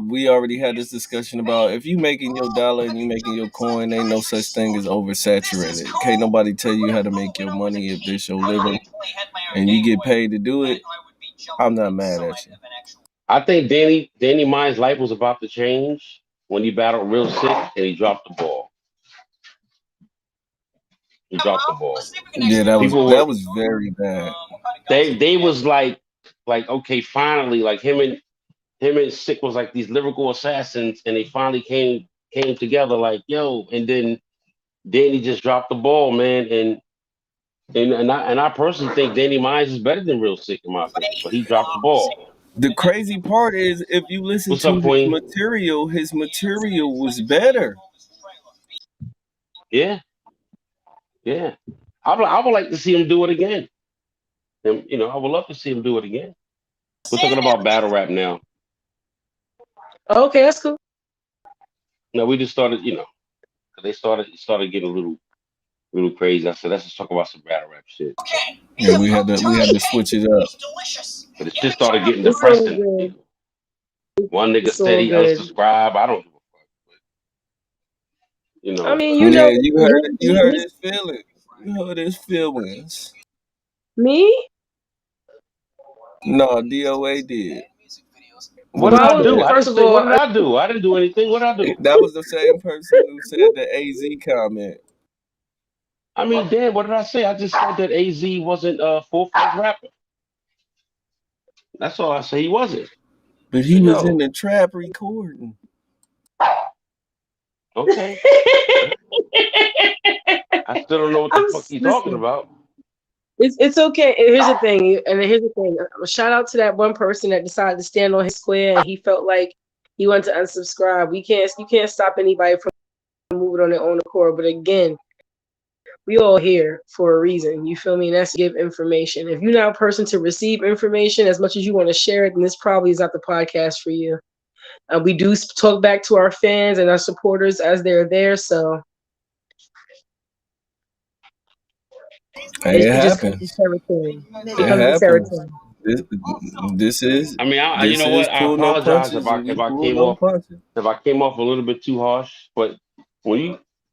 we already had this discussion about if you making your dollar and you making your coin, ain't no such thing as oversaturated. Can't nobody tell you how to make your money if this your living and you get paid to do it. I'm not mad at you. I think Danny Mine's life was about to change when he battled Real Sick and he dropped the ball. He dropped the ball. Yeah, People were that was very bad. they was like okay, finally, like him and Sick was like these lyrical assassins, and they finally came together like yo, and then Danny just dropped the ball, man, and I personally think Danny Mines is better than Real Sick in my opinion, but he dropped the ball. The crazy part is if you listen What's to up, Queen? his material was better. Yeah, yeah. I would like to see him do it again. And, I would love to see him do it again. We're talking about battle rap now. Okay, that's cool. No, we just started, 'cause they started getting a little crazy. I said, let's just talk about some battle rap shit. Yeah, we had to switch it up. But it just started getting It's all depressing. good. One nigga It's said all he good. unsubscribed. I don't give a fuck. I mean, Yeah, you heard his feelings. You heard his feelings. me? No, DOA did. What What did he I Well, do? said. I didn't first of say what all, did I do? I didn't do anything. What did I do? That was the same person who said the AZ comment. I mean, damn, what did I say? I just said that AZ wasn't a full-fledged rapper. That's all I say. He wasn't. But So he was in yo, the trap recording. okay. I still don't know what the fuck he's talking listen. about. It's okay. Here's the thing. Shout out to that one person that decided to stand on his square and he felt like he wanted to unsubscribe. You can't stop anybody from moving on their own accord. But again, we all here for a reason. You feel me? And that's to give information. If you're not a person to receive information as much as you want to share it, then this probably is not the podcast for you. We do talk back to our fans and our supporters as they're there. So Hey, it it just comes with happens. territory. It It comes with happens. territory. This, this is I mean, you this know is what? I pull no apologize if punches, I and we if I pull came no off punches. if I came off a little bit too harsh. But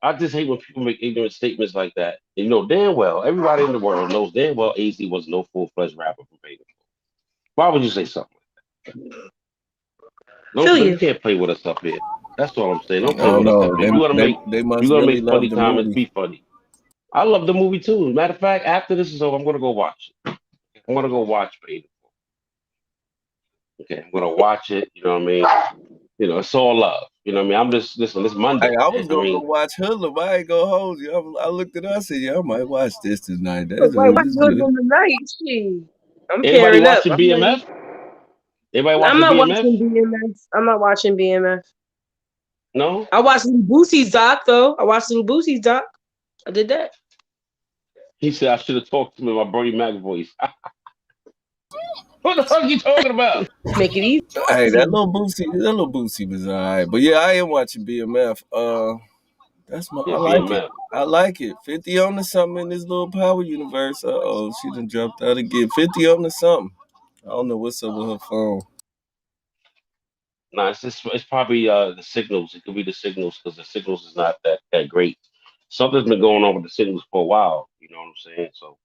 I just hate when people make ignorant statements like that. And you know damn well, everybody in the world knows damn well AZ was no full-fledged rapper from Vegas. Why would you say something? No, Feel no, you you. can't play with us up here. That's all I'm saying. I Don't play don't with us up know. here. If you want to make They you must gonna really make love funny the comments, movie. be funny. I love the movie too. Matter of fact, after this is over, I'm gonna go watch it. I'm gonna go watch Vegas. Okay, I'm gonna watch it. You know what I mean? It's all love. You know what I mean? I'm just listen. It's Monday, Hey, I man. was I gonna go mean, watch Hoodlum. I ain't gonna hold you. I looked at it. I said, "Yeah, I might watch this tonight. Oh, That's why good. watch It's Hood good." on the night? Shit. I'm anybody pairing up. watching I'm ready. BMF? Anybody I'm watching not BMF? watching BMF. I'm not watching BMF. No. I watched Lil Boosie's doc though. I watched Lil Boosie's doc. I did that. He said I should have talked to him in my Bernie Mac voice. What the fuck are you talking about? Make it Hey, easy. that little Boosie was alright. But yeah, I am watching BMF. I Yeah, like it. BMF. I like it. 50 on to something in this little power universe. She done dropped out again. 50 on to something. I don't know what's up with her phone. Nah, it's probably the signals. It could be the signals because the signals is not that great. Something's been going on with the signals for a while. You know what I'm saying? So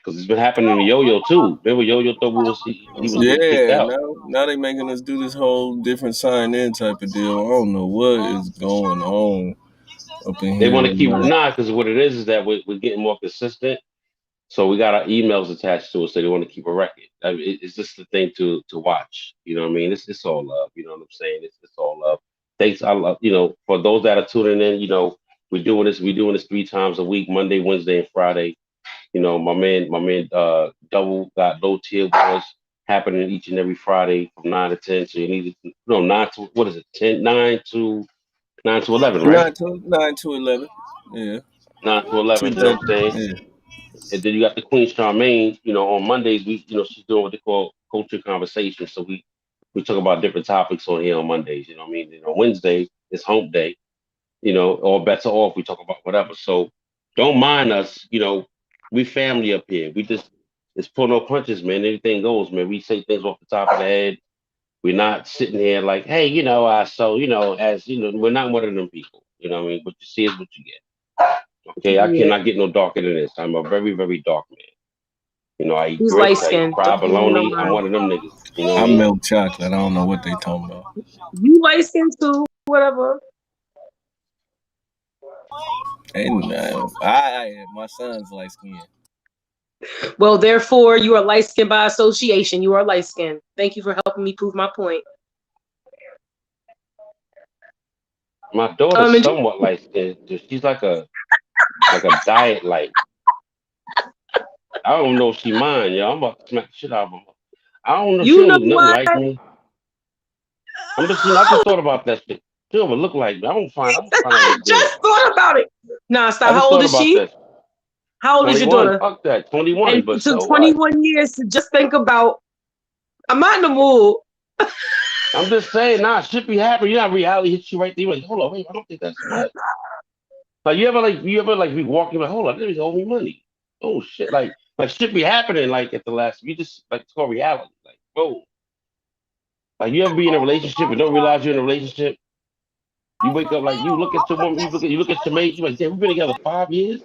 Because it's been happening to Yo-Yo too. Remember Yo-Yo thought he was getting kicked Yeah, out. now they making us do this whole different sign in type of deal. I don't know what is going on up in They here. want to keep Man. because what it is that we're getting more consistent. So we got our emails attached to it, so they want to keep a record. I mean, it's just the thing to watch. You know what I mean? It's all love. You know what I'm saying? It's all love. Thanks, I love. For those that are tuning in, we're doing this 3 times a week: Monday, Wednesday, and Friday. My man, Double got low tier wars happening each and every Friday from 9 to 10. So you need to, no, 9 to, what is it? 9 to 11, right? 9 to 11. Yeah, 9 to 11. keep You know that. what I'm saying? Yeah. And then you got the Queen Charmaine. On Mondays she's doing what they call culture conversation. So we talk about different topics on here on Mondays. You know what I mean? On Wednesday it's Hump Day. All bets are off. We talk about whatever. So don't mind us. We family up here. We just it's pull no punches, man. Anything goes, man. We say things off the top of the head. We're not sitting here like, hey, we're not one of them people. You know what I mean? What you see is what you get. Okay, I Yeah, cannot get no darker than this. I'm a very, very dark man. I eat he's light grits, I eat skinned. fried Never bologna. I'm mind. one of them niggas. You know what I I'm mean? milk chocolate. I don't know what they talking about. You light skinned too. Whatever. And I am. My son's light skinned. Well, therefore, you are light skinned by association. You are light skinned. Thank you for helping me prove my point. My daughter's And somewhat light skinned. She's like a diet light. I don't know if she mine, yo. I'm about to smack the shit out of her. I don't know. She you don't know look nothing what? like me. I just thought about that shit. She don't even look like me. I'm gonna find out I what's good. just thought about it. Nah, I stop. How just old thought is about she? that. How old is your 21. daughter? Fuck that. 21. And But it took so what? 21 years to just think about. I'm not in the mood. I'm just saying, nah, shit be happening. You know, reality hits you right there. You're like, hold on, wait, I don't think that's what. Like you ever be walking like, hold on, they owe me money. Oh shit, like shit be happening like at the last. You just like it's called reality. Like whoa, like you ever be in a relationship and don't realize you're in a relationship. You wake up like you look at someone, you look at your mate. You like, damn, we've been together 5 years.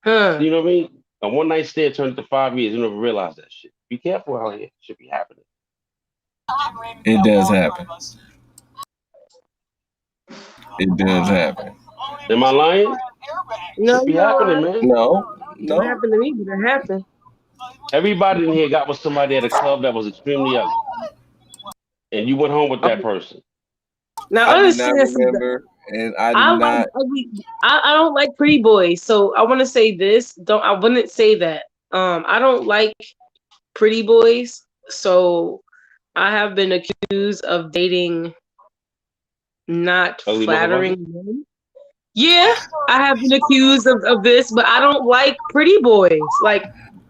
Huh. You know what I mean? A one night stand turned into 5 years. You never realize that shit. Be careful out here. Shit be happening. It does happen. It does happen. Am I lying? No, Shit be happening, no. man. No, It no. happened to me, but it happened. Everybody in here got with somebody at a club that was extremely ugly, and you went home with that person. Now, I do not understand something. remember, and I do I like not. ugly. I don't like pretty boys. So I want to say this. I wouldn't say that. I don't like pretty boys. So I have been accused of dating not Ugly flattering motherfuckers. men. Yeah, I have been accused of this, but I don't like pretty boys. Like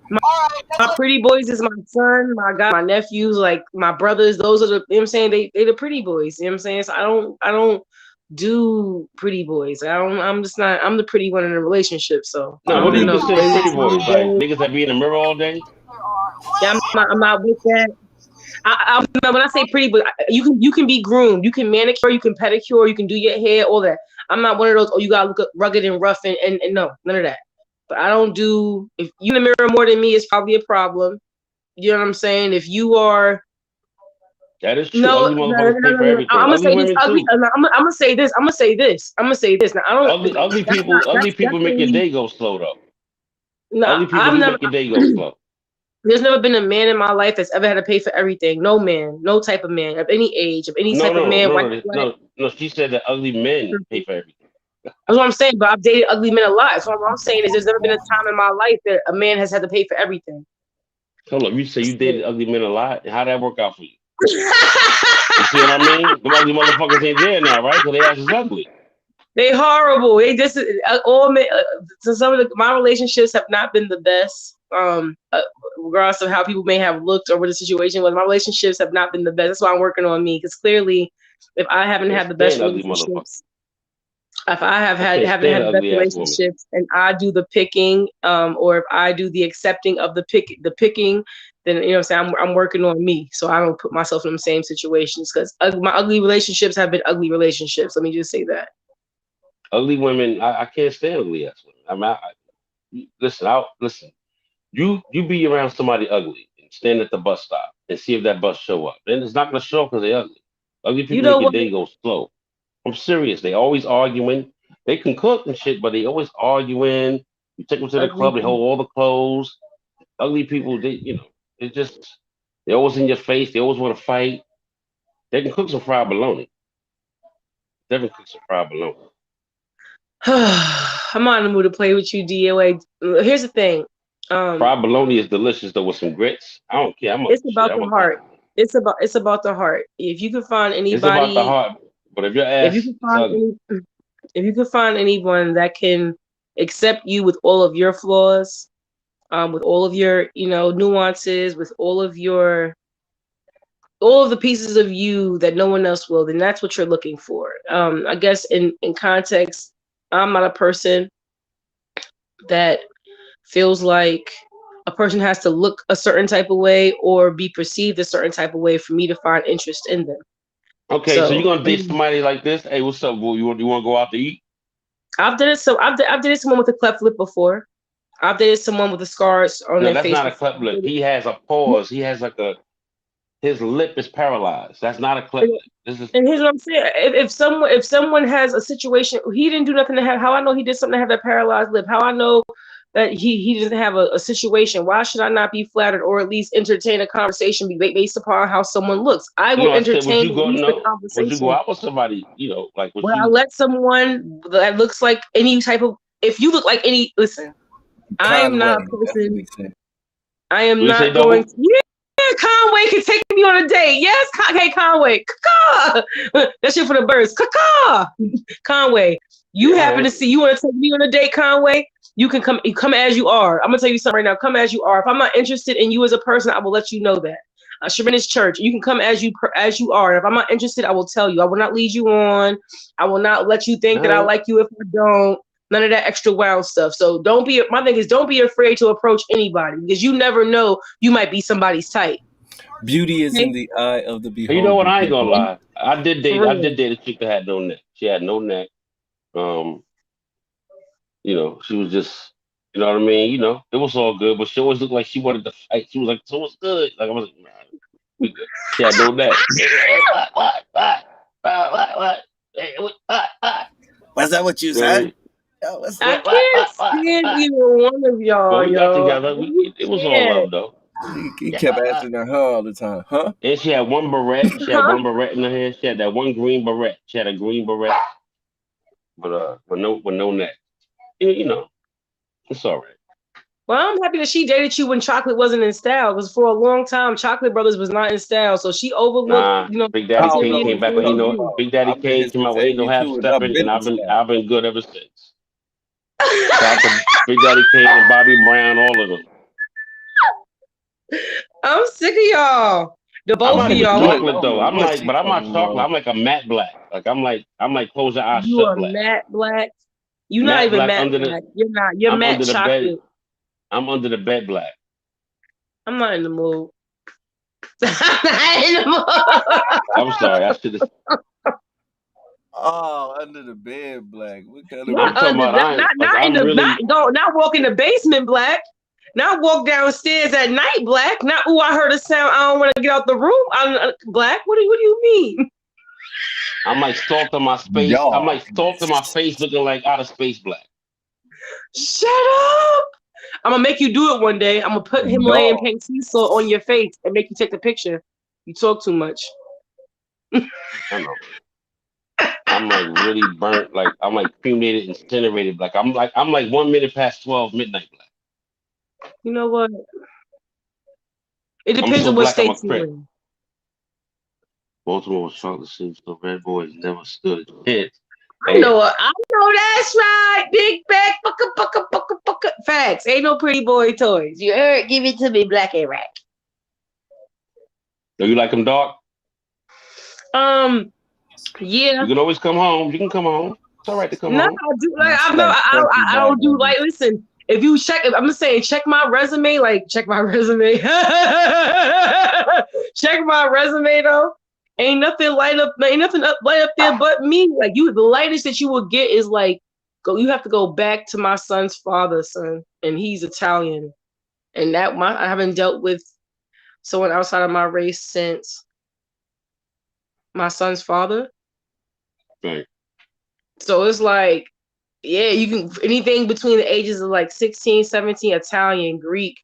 my pretty boys is my son, my guy, my nephews, like my brothers. Those are the, you know what I'm saying? They the pretty boys. You know what I'm saying? So I don't do pretty boys. I'm just not. I'm the pretty one in a relationship. So I No, what do don't you know. consider Maybe pretty it's boys? Like niggas that be in the mirror all day? yeah, I'm not with that. No, when I say pretty, but you can be groomed, you can manicure, you can pedicure, you can do your hair, all that. I'm not one of those. Oh, you gotta look rugged and rough and no, none of that. But I don't do. If you in the mirror more than me, it's probably a problem. You know what I'm saying? If you are That is true. no, Ugly no, motherfuckers pay no, for no, no. everything. I'm gonna Ugly say this women ugly. too. I'm gonna say this. I'm gonna say this. I'm gonna say this. Now I don't. Ugly That's not. people. Ugly That's people make your definitely day go slow though. no. Ugly people I've do never. make your day go slow. There's never been a man in my life that's ever had to pay for everything. No man, no type of man of any age, of any No, type of no, man, no, white, no, black. no, no. She said that ugly men pay for everything. That's what I'm saying. But I've dated ugly men a lot. So what I'm saying is, there's never been a time in my life that a man has had to pay for everything. Hold up, you say you So. dated ugly men a lot. How'd that work out for you? You see what I mean? The ugly motherfuckers ain't there now, right? Because they ass is ugly. They horrible. They just all men. So some of my relationships have not been the best. Regardless of how people may have looked or what the situation was, my relationships have not been the best. That's why I'm working on me, because clearly, if I haven't Can't had the best stand ugly motherfuckers. relationships, if I I can't haven't stand had an the best ugly ass woman. relationships, and I do the picking, or if I do the accepting of the picking, then you know what I'm saying, I'm working on me, so I don't put myself in the same situations, because my ugly relationships have been ugly relationships. Let me just say that. Ugly women, I can't stand ugly ass women. I mean, listen. You be around somebody ugly and stand at the bus stop and see if that bus show up. Then it's not gonna show up because they're ugly. Ugly You people know make your what? day go slow. I'm serious. They always arguing. They can cook and shit, but they always arguing. You take them to the Ugly club, they hold all the clothes. Ugly people, they just they always in your face. They always want to fight. They can cook some fried bologna. They can cook some fried bologna. I'm not in the mood to play with you, DOA. Here's the thing. Fried bologna is delicious though with some grits. I don't care. It's Shit. about I'm the a heart. It's about the heart. If you can find It's about the anybody, heart. But if your if you ass can is find ugly, if you can find anyone that can accept you with all of your flaws, with all of your, nuances, with all of the pieces of you that no one else will, then that's what you're looking for. I guess in context, I'm not a person that feels like a person has to look a certain type of way or be perceived a certain type of way for me to find interest in them. okay. So you're So gonna date somebody like this? Hey, what's up? Boo? You want to go out to eat? I've done it. So I've dated someone with a cleft lip before. I've dated someone with the scars on No, their that's face not a before. cleft lip. He has a pause. He has like a his lip is paralyzed. That's not a cleft lip. This is And here's what I'm saying: if someone has a situation, he didn't do nothing to have. How I know he did something to have that paralyzed lip? How I know that he doesn't have a situation? Why should I not be flattered or at least entertain a conversation based upon how someone looks? I will no. I said, would entertain you at go? least the No. Would you go conversation. out with somebody? Like would When I you? let someone that looks like any type of, if you look like any, listen, I am not Conway, a that's what person. he said. I am Would you say not going double? to. Yeah, Conway can take me on a date. Yes, hey Conway. Caw. That shit for the birds. Caw. Conway, you Yeah. All happen right. to see you want to take me on a date, Conway? You can come. You come as you are. I'm gonna tell you something right now. Come as you are. If I'm not interested in you as a person, I will let you know that. Sheminist Church. You can come as you are. If I'm not interested, I will tell you. I will not lead you on. I will not let you think All that I right. like you if I don't. None of that extra wild stuff. So don't be. My thing is, don't be afraid to approach anybody because you never know. You might be somebody's type. Beauty is in Okay, the eye of the You know what? beholder, I ain't gonna people. lie. I did for date. I real. did date a chick that had no neck. She had no neck. Um. She was just. You know what I mean? It was all good, but she always looked like she wanted to fight. She was like, "So what's good?" Like I was like, "Nah, we good." She had no neck. Hey, what? Hey, what? Was that what you said? Right? Oh, what's I that? can't stand What? either one of But y'all, we got yo. together. You It was all can't. love though. He Yeah, kept asking her, huh, all the time, huh? and she had one beret. She had Huh? one beret in her hand. She had that one green beret. She had a green beret, but with no neck. It's all right. Well, I'm happy that she dated you when chocolate wasn't in style, because for a long time, Chocolate Brothers was not in style. So she overlooked, Nah, Big I Daddy don't Kane know criteria what came and back you're when he dated talking know. you. about. Big Daddy I've been Kane here came since out when he know half 82 and I've stepping, and been in I've been style. I've been good ever since. Shout out to Big Daddy Kane and Bobby Brown, all of them. I'm sick of y'all. The I'm both of not even y'all. Look, I chocolate don't though. know I'm what like, she but I'm not talking chocolate. about. I'm like a matte black. Like I'm like close your eyes You shut are black. matte black. You're not Matte even black matte under the. black. You're not. You're I'm matte under the bed. chocolate. I'm under the bed black. I'm not in the mood. I'm not in the mood. I'm sorry. I should have. Oh, under the bed, black. What kind of Not I'm talking under about. not I ain't not like. not in I'm the really. not walk in the basement black. Not walk downstairs at night black. Not I heard a sound. I don't want to get out the room. I'm black. What do you mean? I'm like salt on my space. I'm y'all? like salt on my face, looking like out of space black. Shut up. I'm gonna make you do it one day. I'm gonna put Himalayan Y'all. pink sea salt on your face and make you take the picture. You talk too much. I know. I'm like really burnt. Like I'm like cremated, incinerated. Like I'm like 1 minute past 12 midnight black. You know what? It I'm depends so on what black. I'm a state you're crip. in. Baltimore was chocolate city, so red boys never stood a chance. I Hey, know it. I know that's right. Big back, bucka. Facts. Ain't no pretty boy toys. You heard? Give it to me, black and rat. do you like them dark? Um, yeah. You can always come home. You can come home. It's all right to come No, home. I do like She I'm not. like crunchy I don't do bananas. like. Listen, if you check, I'm just saying, check my resume. Like, check my resume. Check my resume though. Ain't nothing light up there but me. Like you, the lightest that you will get is like go. You have to go back to my son's father, son, and he's Italian, and I haven't dealt with someone outside of my race since my son's father. Right. So it's like, yeah, you can anything between the ages of like 16, 17, Italian, Greek,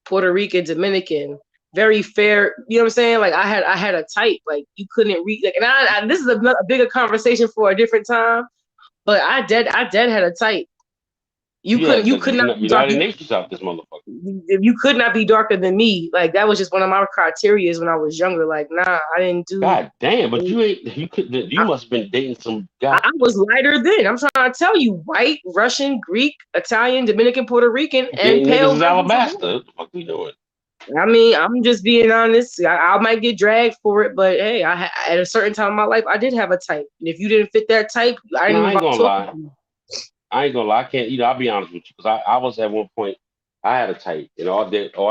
Puerto Rican, Dominican, very fair. You know what I'm saying? Like I had a type. Like you couldn't read. Like, and this is a bigger conversation for a different time. But I dead had a type. You Yeah, couldn't. You the could not be dark. United Nations out this motherfucker. You could not be darker than me. Like that was just one of my criteria when I was younger. Like nah, I didn't do. God damn! But you must have been dating some guy. I was lighter then. I'm trying to tell you, white, Russian, Greek, Italian, Dominican, Puerto Rican, and Dating pale. niggas is Alabasta. What the fuck we doing? I mean, I'm just being honest. I might get dragged for it, but hey, at a certain time in my life, I did have a type. And if you didn't fit that type, I didn't No, even I ain't gonna talk lie. to you. I ain't gonna lie. I can't. I'll be honest with you because I was at one point. I had a type, and all I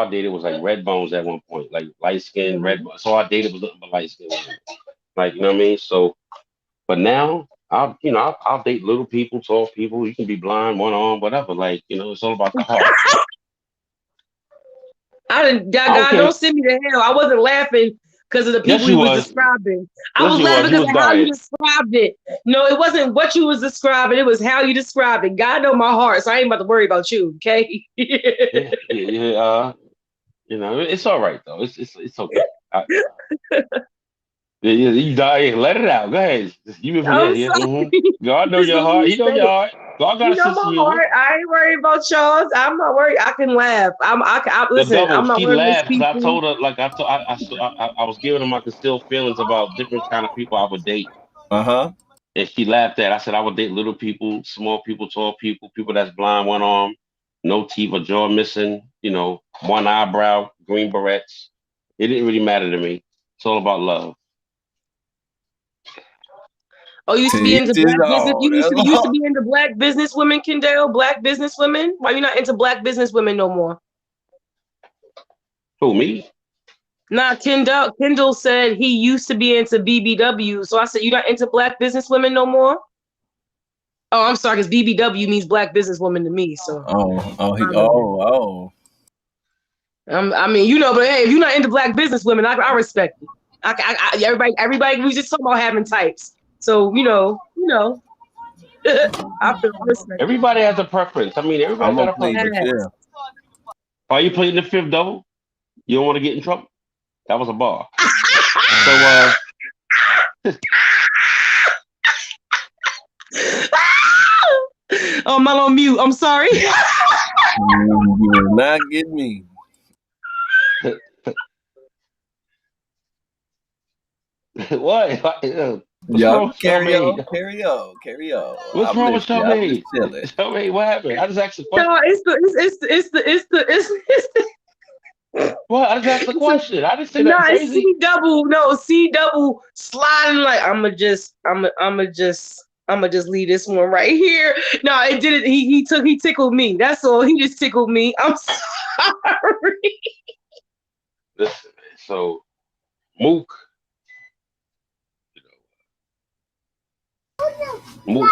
dated was like red bones at one point, like light skin, red. So all I dated was nothing but light skin, like you know what I mean. So, but now I'll date little people, tall people. You can be blind, one arm, whatever. Like it's all about the heart. God, Okay. don't send me to hell. I wasn't laughing because of the Yes, people you you was was. describing. I Yes, was you was. laughing You because was of how you biased. described it. No, it wasn't what you was describing. It was how you described it. God know my heart, so I ain't about to worry about you. Okay. Yeah. It's all right though. It's okay. You die. Let it out. Go ahead. You been I'm yeah. sorry. God know Just your let heart. me He know say your it. heart. God got You a know sense of my humor. heart. I ain't worried about y'all. I'm not worried. I can laugh. The Listen. double. I'm not She one of those laughed because I people. told her like I was giving her my concealed feelings about different kind of people I would date, Uh-huh. and she laughed at. I said I would date little people, small people, tall people, people that's blind, one arm, no teeth, or jaw missing. One eyebrow, green berets. It didn't really matter to me. It's all about love. Oh, you used to To be each into his black business. own. You used to be into black business women, Kendall. Black business women. Why you not into black business women no more? Who, me? Nah, Kendall said he used to be into BBW. So I said, you not into black business women no more? Oh, I'm sorry, because BBW means black business woman to me. So my bad. Oh. I mean, but hey, if you're not into black business women, I respect it. Everybody, we just talking about having types. So I respect it. Everybody has a preference. I mean, everybody I'm got gonna a play the preference. Yes. fifth. Are you playing the fifth double? You don't want to get in trouble? That was a bar. So Oh, I'm not on mute. I'm sorry. You will not get me. what? What's Y'all wrong with carry Charmaine? on, carry on, carry on. What's I'm wrong with listening. I'm just Charmaine? chilling. Charmaine, what happened? I just asked a question. No, it's What? I just asked a the question. I didn't say no, nothing it's crazy. C double sliding like I'ma just leave this one right here. No, it didn't. He tickled me. That's all. He just tickled me. I'm sorry. Listen, man. So Mook, Mook,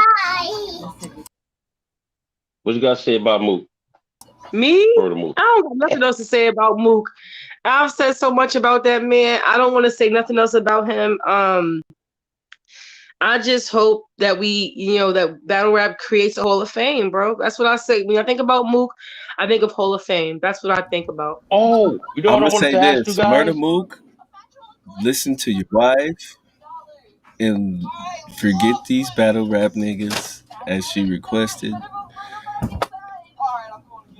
what you got to say about Mook? Me? Or the Mook? I don't got nothing else to say about Mook. I've said so much about that man. I don't want to say nothing else about him. I just hope that that battle rap creates a Hall of Fame, bro. That's what I say. When I think about Mook, I think of Hall of Fame. That's what I think about. Oh, you know I'm what I gonna wanted say to ask you this, Murder guys? Mook. Listen to your wife and forget these battle rap niggas as she requested,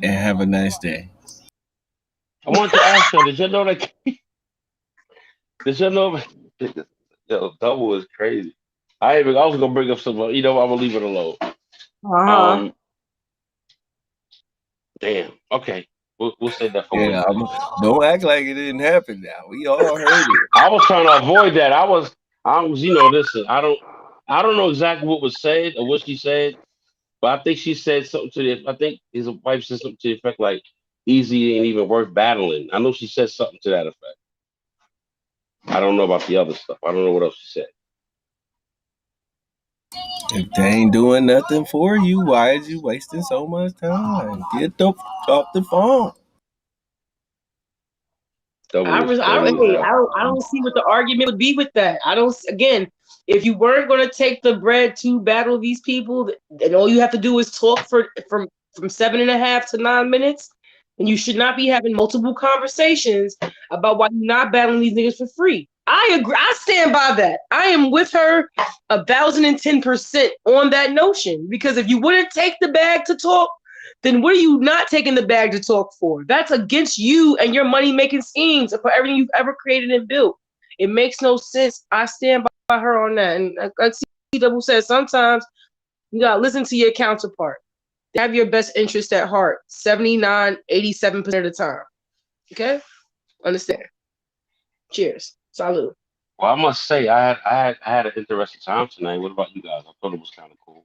and have a nice day. I wanted to ask y'all, did y'all know that? Did y'all know? Yo, double is crazy. I was gonna bring up some. I'm gonna leave it alone. Uh-huh. Um, damn. Okay, we'll save that for Yeah, Wednesday. don't act like it didn't happen. Now we all heard it. I was trying to avoid that. I was. Listen. I don't know exactly what was said or what she said, but I think she said something to the. I think his wife said something to the effect like, "Easy ain't even worth battling." I know she said something to that effect. I don't know about the other stuff. I don't know what else she said. If they ain't doing nothing for you, why is you wasting so much time? Get the off the phone. Double is funny as Hey, hell. I don't see what the argument would be with that. I don't. Again, if you weren't going to take the bread to battle these people, and all you have to do is talk from 7.5 to 9 minutes, then you should not be having multiple conversations about why you're not battling these niggas for free. I agree. I stand by that. I am with her 1,010% on that notion, because if you wouldn't take the bag to talk, then what are you not taking the bag to talk for? That's against you and your money making schemes for everything you've ever created and built. It makes no sense. I stand by her on that. And like CDouble said, sometimes you gotta listen to your counterpart. They have your best interest at heart 79, 87% of the time. Okay? Understand. Cheers. Salud. Well, I must say, I had an interesting time tonight. What about you guys? I thought it was kind of cool.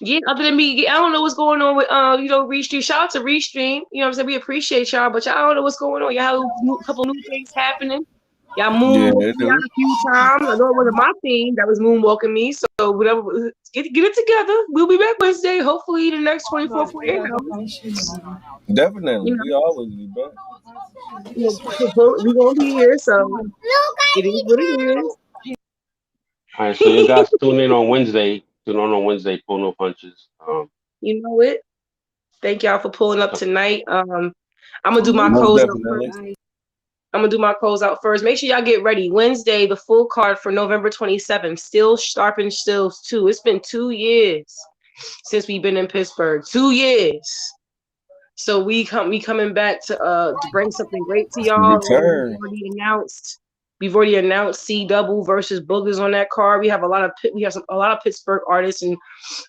Yeah, other than me, I don't know what's going on with Restream. Shout out to Restream. You know what I'm saying? We appreciate y'all, but y'all don't know what's going on. Y'all have a couple new things happening. Y'all Yeah, moonwalked they me out do. a few times. I know it wasn't my theme that was moonwalking me. So whatever, get it together. We'll be back Wednesday. Hopefully the next 24, 48 hours. Definitely. You We always be back. we're gonna be here, so it is what it is. All right, so you guys tune in on Wednesday. Tune on Wednesday. Pull no punches. You know it. Thank y'all for pulling up tonight. I'm gonna do my Most close out first. definitely. I'm gonna do my close out first. Make sure y'all get ready. Wednesday, the full card for November 27th. Still sharpen stills too. It's been 2 years since we've been in Pittsburgh. 2 years. So we coming back to bring something great to y'all. Return. We've already announced CDouble versus Boogers on that card. We have a lot of Pittsburgh artists and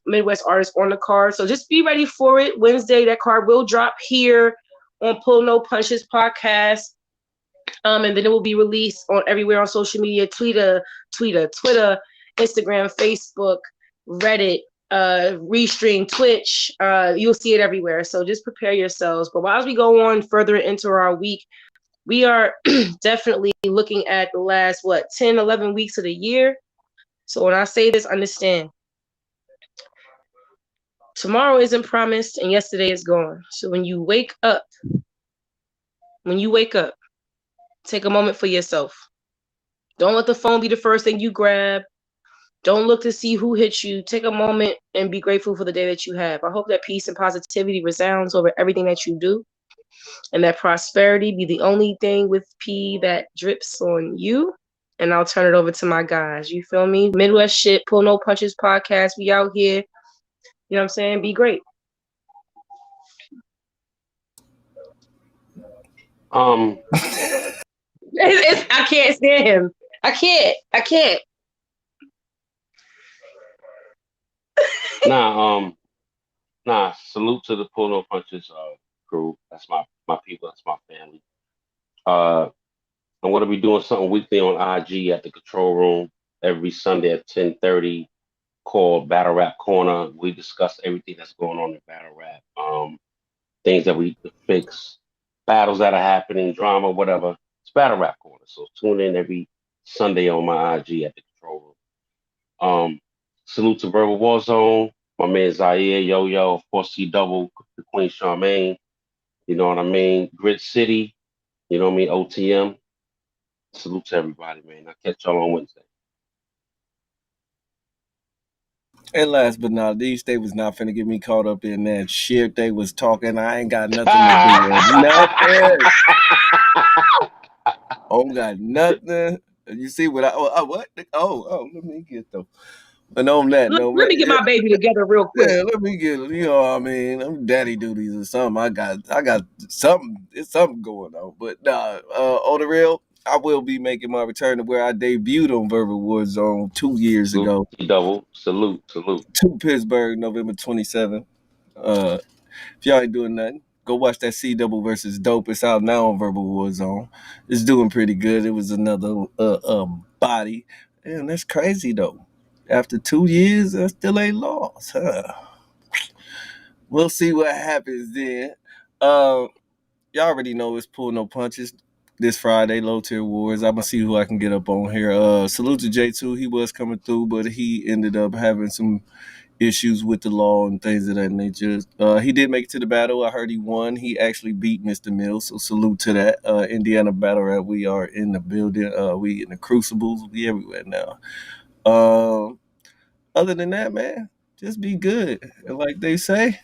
Midwest artists on the card. So just be ready for it. Wednesday, that card will drop here on Pull No Punches podcast. And then it will be released on everywhere on social media, Twitter, Instagram, Facebook, Reddit, Restream, Twitch. You'll see it everywhere. So just prepare yourselves. But as we go on further into our week, we are definitely looking at the last, 10, 11 weeks of the year. So when I say this, understand. Tomorrow isn't promised and yesterday is gone. So when you wake up, take a moment for yourself. Don't let the phone be the first thing you grab. Don't look to see who hit you. Take a moment and be grateful for the day that you have. I hope that peace and positivity resounds over everything that you do, and that prosperity be the only thing with P that drips on you. And I'll turn it over to my guys. You feel me? Midwest shit, Pull No Punches podcast. We out here. You know what I'm saying? Be great. I can't stand him. I can't. Salute to the Pull No Punches crew. That's my people. That's my family. I'm gonna be doing something weekly on IG at the Control Room every Sunday at 10:30, called Battle Rap Corner. We discuss everything that's going on in battle rap. Things that we need to fix, battles that are happening, drama, whatever. It's Battle Rap Corner. So tune in every Sunday on my IG at the Control Room. Salute to Verbal Warzone, my man Zaire, Yo, of course, CDouble, the Queen Charmaine. You know what I mean? Grit City, you know what I mean? OTM. Salute to everybody, man. I'll catch y'all on Wednesday. And last but not least, they was not finna get me caught up in that shit. They was talking. I ain't got nothing to do with nothing. I don't got nothing. You see what what? Let me get them. But on that, no, Let me get my baby together real quick. yeah, let me get, what I mean, I'm daddy duties or something. I got something, it's something going on. But on the real, I will be making my return to where I debuted on Verbal Warzone 2 years ago Double, salute. to Pittsburgh, November 27th. If y'all ain't doing nothing, go watch that CDouble versus Dope. It's out now on Verbal Warzone. It's doing pretty good. It was another body. Damn, that's crazy though. After 2 years, I still ain't lost. Huh? We'll see what happens then. Y'all already know it's Pull No Punches. this Friday, low tier wars. I'm gonna see who I can get up on here. Salute to J2. He was coming through, but he ended up having some issues with the law and things of that nature. He did make it to the battle. I heard he won. He actually beat Mr. Mills, so salute to that. Indiana battle rap. We are in the building. We in the crucibles. We everywhere now. Other than that, man, just be good. And like they say,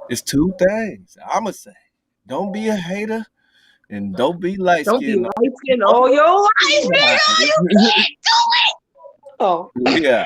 it's two things I'ma say. Don't be a hater and don't be light Don't be skinned. light skinned all your life, nigga. You can't do it. Oh. Yeah.